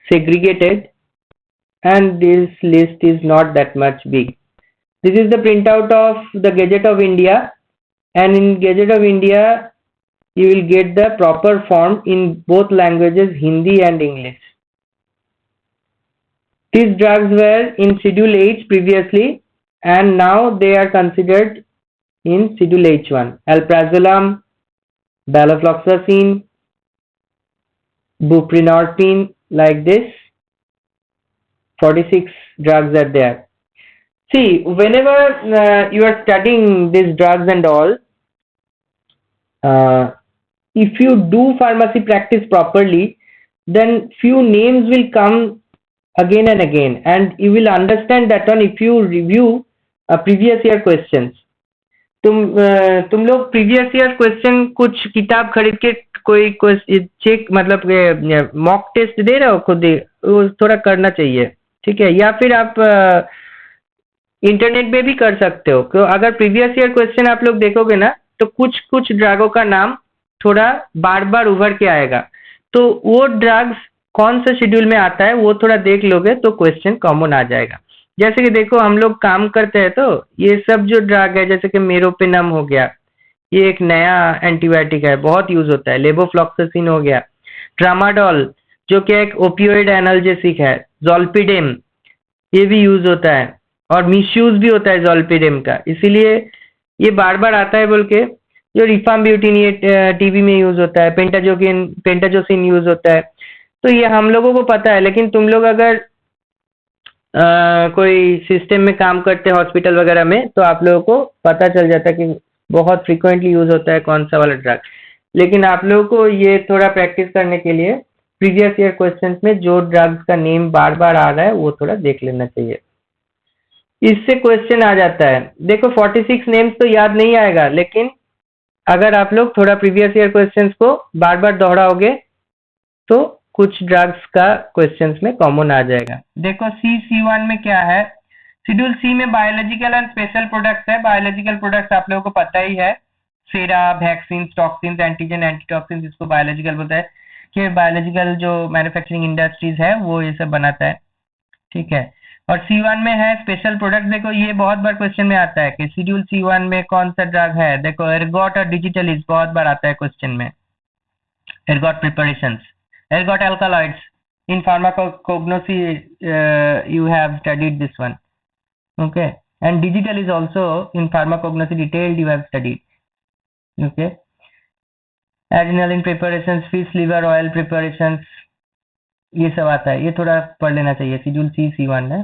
segregated, and this list is not that much big. This is the printout of the Gazette of India, and in Gazette of India you will get the proper form in both languages, Hindi and English. These drugs were in Schedule H previously, and now they are considered in Schedule H1. Alprazolam, Valofloxacin, buprenorphine, like this. 46 drugs are there. See, whenever you are studying these drugs and all, if you do pharmacy practice properly, then few names will come again and again, and you will understand that one if you review previous year questions. तुम लोग प्रीवियस ईयर क्वेश्चन कुछ किताब खरीद के कोई चेक, मतलब मॉक टेस्ट दे रहे हो खुद ही, वो थोड़ा करना चाहिए, ठीक है? या फिर आप इंटरनेट पे भी कर सकते हो। तो अगर प्रीवियस ईयर क्वेश्चन आप लोग देखोगे ना, तो कुछ कुछ ड्रगों का नाम थोड़ा बार बार उभर के आएगा, तो वो ड्रग्स कौन सा शेड्यूल में आता है वो थोड़ा देख लोगे तो क्वेश्चन कॉमन आ जाएगा। जैसे कि देखो हम लोग काम करते हैं तो ये सब जो ड्रग है, जैसे कि मेरोपेनम हो गया, ये एक नया एंटीबायोटिक है, बहुत यूज होता है। लेवोफ्लॉक्सासिन हो गया, ट्रामाडोल जो कि एक ओपियोइड एनाल्जेसिक है, जोल्पिडेम ये भी यूज होता है, और मिसयूज भी होता है जोल्पिडेम का, इसीलिए ये बार बार आता है बोल के। जो रिफाम्ब्यूटिन ये टीबी में यूज होता है, पेंटाजोसिन यूज होता है, तो ये हम लोगों को पता है। लेकिन तुम लोग अगर कोई सिस्टम में काम करते हैं हॉस्पिटल वगैरह में, तो आप लोगों को पता चल जाता है कि बहुत फ्रीक्वेंटली यूज होता है कौन सा वाला ड्रग। लेकिन आप लोगों को ये थोड़ा प्रैक्टिस करने के लिए प्रीवियस ईयर क्वेश्चंस में जो ड्रग्स का नेम बार बार आ रहा है वो थोड़ा देख लेना चाहिए, इससे क्वेश्चन आ जाता है। देखो 46 नेम्स तो याद नहीं आएगा, लेकिन अगर आप लोग थोड़ा प्रीवियस ईयर क्वेश्चंस को बार बार दोहराओगे तो कुछ ड्रग्स का क्वेश्चंस में कॉमन आ जाएगा। देखो C1 में क्या है, शेड्यूल सी में बायोलॉजिकल एंड स्पेशल प्रोडक्ट्स है। बायोलॉजिकल प्रोडक्ट्स आप लोगों को पता ही है, सेरा, वैक्सीन, टॉक्सिन्स, एंटीजन, एंटीटॉक्सिन्स, इसको बायोलॉजिकल बोलता है कि बायोलॉजिकल जो मैन्युफैक्चरिंग इंडस्ट्रीज है वो ये सब बनाता है, ठीक है। और C1 में है स्पेशल प्रोडक्ट। देखो ये बहुत बार क्वेश्चन में आता है कि शेड्यूल C1 में कौन सा ड्रग है। देखो एर्गोट और डिजिटलिज बहुत बार आता है क्वेश्चन में। Ergot preparations, ergot alkaloids in pharmacognosy, you have studied this one, okay, and digital is also in pharmacognosy detailed you have studied, okay. Adrenaline preparations, fish liver oil preparations, ये सब आता है, ये थोड़ा पढ़ लेना चाहिए शेड्यूल C1 है।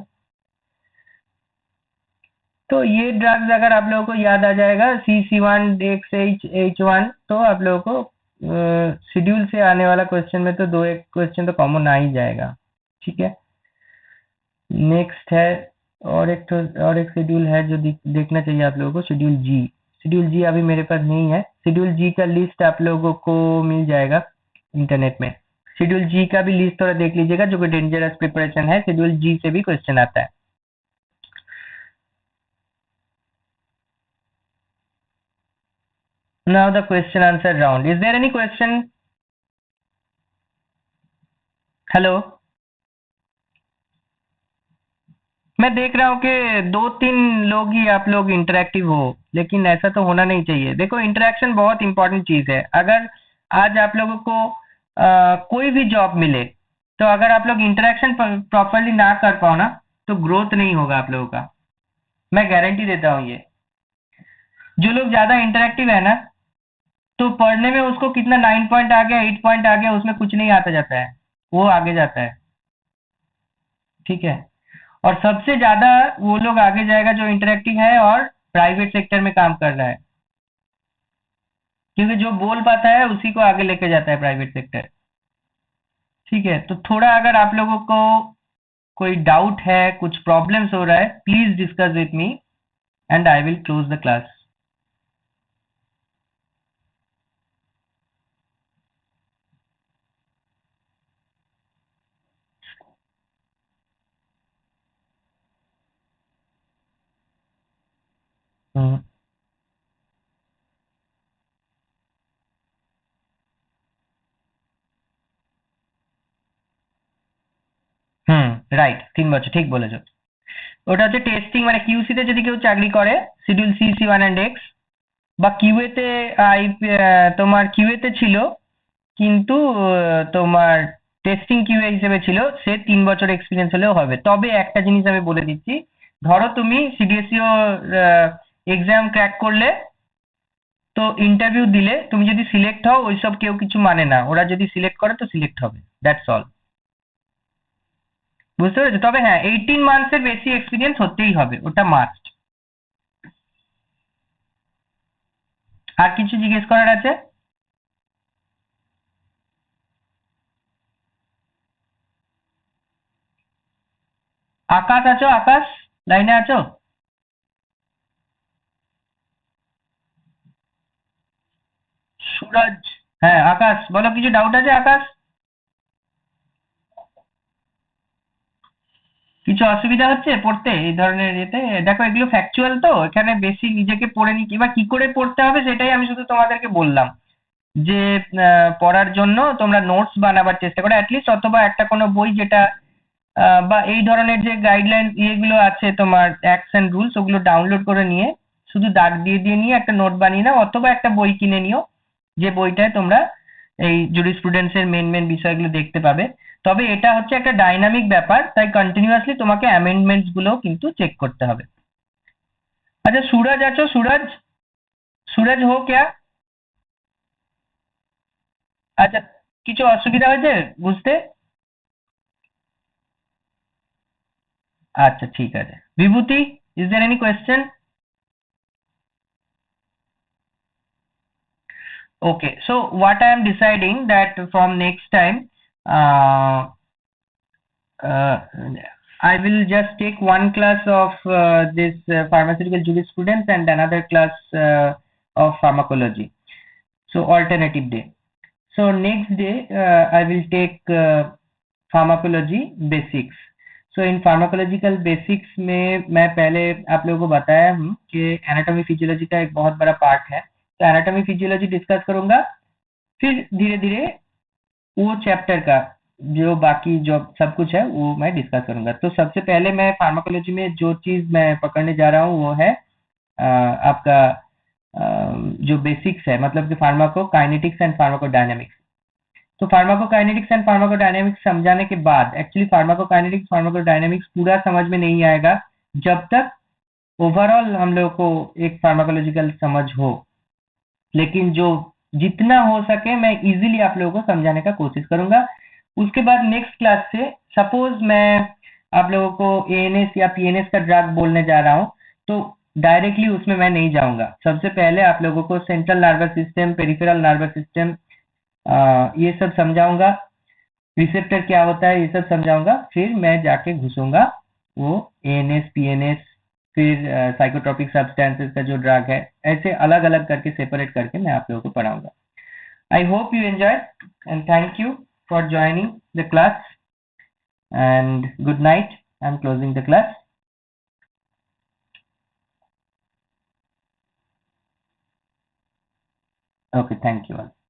तो ये ड्रग्स अगर आप लोगों को याद आ जाएगा C1 H1, तो आप लोगों को शेड्यूल से आने वाला क्वेश्चन में तो दो एक क्वेश्चन तो कॉमन आ ही जाएगा, ठीक है। नेक्स्ट है और एक शेड्यूल है जो देखना चाहिए आप लोगों को, शेड्यूल जी। शेड्यूल जी अभी मेरे पास नहीं है। शेड्यूल जी का लिस्ट आप लोगों को मिल जाएगा इंटरनेट में। शेड्यूल जी का भी लिस्ट थोड़ा देख लीजिएगा, जो कि डेंजरस प्रिपरेशन है, शेड्यूल जी से भी क्वेश्चन आता है। Now the question answer round, is there any question? Hello, मैं देख रहा हूँ कि 2-3 लोग ही आप लोग इंटरेक्टिव हो, लेकिन ऐसा तो होना नहीं चाहिए। देखो, इंटरेक्शन बहुत इंपॉर्टेंट चीज़ है। अगर आज आप लोगों को कोई भी जॉब मिले, तो अगर आप लोग इंटरेक्शन प्रॉपरली ना कर पाओ ना, तो ग्रोथ नहीं होगा आप लोगों का। मैं गारंटी देता हूँ ये। जो लोग ज़्यादा इंटरेक्टिव है ना, तो पढ़ने में उसको कितना 9 पॉइंट आ गया, 8 पॉइंट आ गया, उसमें कुछ नहीं आता जाता है, वो आगे जाता है। ठीक है। और सबसे ज्यादा वो लोग आगे जाएगा जो इंटरेक्टिव है और प्राइवेट सेक्टर में काम कर रहा है, क्योंकि जो बोल पाता है उसी को आगे लेके जाता है प्राइवेट सेक्टर। ठीक है, तो थोड़ा अगर आप लोगों को कोई डाउट है, कुछ प्रॉब्लम्स हो रहा है, please discuss with me and I will close the class. Hmm. Right, ৩ বছর ঠিক বলেছো। ওটা হচ্ছে টেস্টিং, মানে কিউসি তে যদি কেউ চাকরি করে, শিডিউল সি, সি1 এন্ড এক্স, বা কিউএ তে তোমার কিউএ তে ছিল, কিন্তু তোমার টেস্টিং কিউএ হিসেবে ছিল, সে 3 বছর এক্সপিরিয়েন্স হলেও হবে। তবে একটা জিনিস আমি বলে দিচ্ছি, ধরো তুমি সিডিএসইও এক্সাম ক্র্যাক করলে, তো ইন্টারভিউ দিলে, তুমি যদি সিলেক্ট হও, ওইসব কেউ কিছু মানে না, ওরা যদি সিলেক্ট করে তো সিলেক্ট হবে, দ্যাটস অল। বুঝতে পেরেছো? তবে হ্যাঁ, 18 মান্থসের বেশি এক্সপিরিয়েন্স হতেই হবে, ওটা মাস্ট। আর কিছু জিজ্ঞেস করার আছে? আকাশ আছো? আকাশ, লাইনে আছো? সুরজ, হ্যাঁ আকাশ বলো, কিছু ডাউট আছে আকাশ? কিছু অসুবিধা হচ্ছে পড়তে এই ধরনের ইয়েতে? দেখো, এগুলো ফ্যাকচুয়াল, তো এখানে বেশি নিজেকে পড়ে নি, কিংবা কি করে পড়তে হবে সেটাই আমি শুধু তোমাদেরকে বললাম। যে পড়ার জন্য তোমরা নোটস বানাবার চেষ্টা করো অ্যাটলিস্ট, অথবা একটা কোনো বই যেটা বা এই ধরনের যে গাইডলাইন ইয়েগুলো আছে তোমার, অ্যাক্টস এন্ড রুলস, ওগুলো ডাউনলোড করে নিয়ে শুধু দাগ দিয়ে দিয়ে নিয়ে একটা নোট বানিয়ে নাও, অথবা একটা বই কিনে নিও, যে বইটায় তোমরা এই জুরিসপ্রুডেন্সের মেন মেন বিষয়গুলো দেখতে পাবে। তবে এটা হচ্ছে একটা ডাইনামিক ব্যাপার, তাই কন্টিনিউয়াসলি তোমাকে অ্যামেন্ডমেন্টস গুলো কিন্তু চেক করতে হবে। আচ্ছা, সুরজ আছো? সুরজ, সুরজ হো ক্যা? আচ্ছা, কিছু অসুবিধা হয়েছে বুঝতে? আচ্ছা, ঠিক আছে। Bibhuti, is there any question? Okay, so what I am deciding that from next time, uh, uh, I will just take one class of this pharmaceutical jurisprudence and another class of pharmacology. So alternative day. So next day I will take pharmacology basics. So in pharmacological basics में मैं पहले आप लोगों को बताया हूँ कि एनाटॉमी फिजियोलॉजी का एक बहुत बड़ा पार्ट है, तो एनाटॉमी फिजियोलॉजी डिस्कस करूंगा। फिर धीरे धीरे वो चैप्टर का जो बाकी जो सब कुछ है वो मैं डिस्कस करूंगा। तो सबसे पहले मैं फार्माकोलॉजी में जो चीज मैं पकड़ने जा रहा हूँ वो है आपका जो बेसिक्स है, मतलब कि फार्माकोकाइनेटिक्स एंड फार्माकोडायनामिक्स। तो फार्माकोकाइनेटिक्स एंड फार्माकोडायनामिक्स समझाने के बाद, एक्चुअली फार्माकोकाइनेटिक्स फार्माकोडायनामिक्स पूरा समझ में नहीं आएगा जब तक ओवरऑल हम लोग को एक फार्माकोलॉजिकल समझ हो। लेकिन जो जितना हो सके मैं इजीली आप लोगों को समझाने का कोशिश करूंगा। उसके बाद नेक्स्ट क्लास से सपोज मैं आप लोगों को एएनएस या पीएनएस का ड्रग बोलने जा रहा हूँ, तो डायरेक्टली उसमें मैं नहीं जाऊंगा। सबसे पहले आप लोगों को central nervous system, peripheral nervous system, ये सब समझाऊंगा, रिसेप्टर क्या होता है ये सब समझाऊंगा। फिर मैं जाके घुसूंगा वो एएनएस, पीएनएस, फिर साइकोट्रोपिक सब्सटेंसेस का जो ड्रग है, ऐसे अलग अलग करके सेपरेट करके मैं आप लोगों को पढ़ाऊंगा। I hope you enjoy and thank you for joining the class, and good night. I'm closing the class. Okay, thank you all.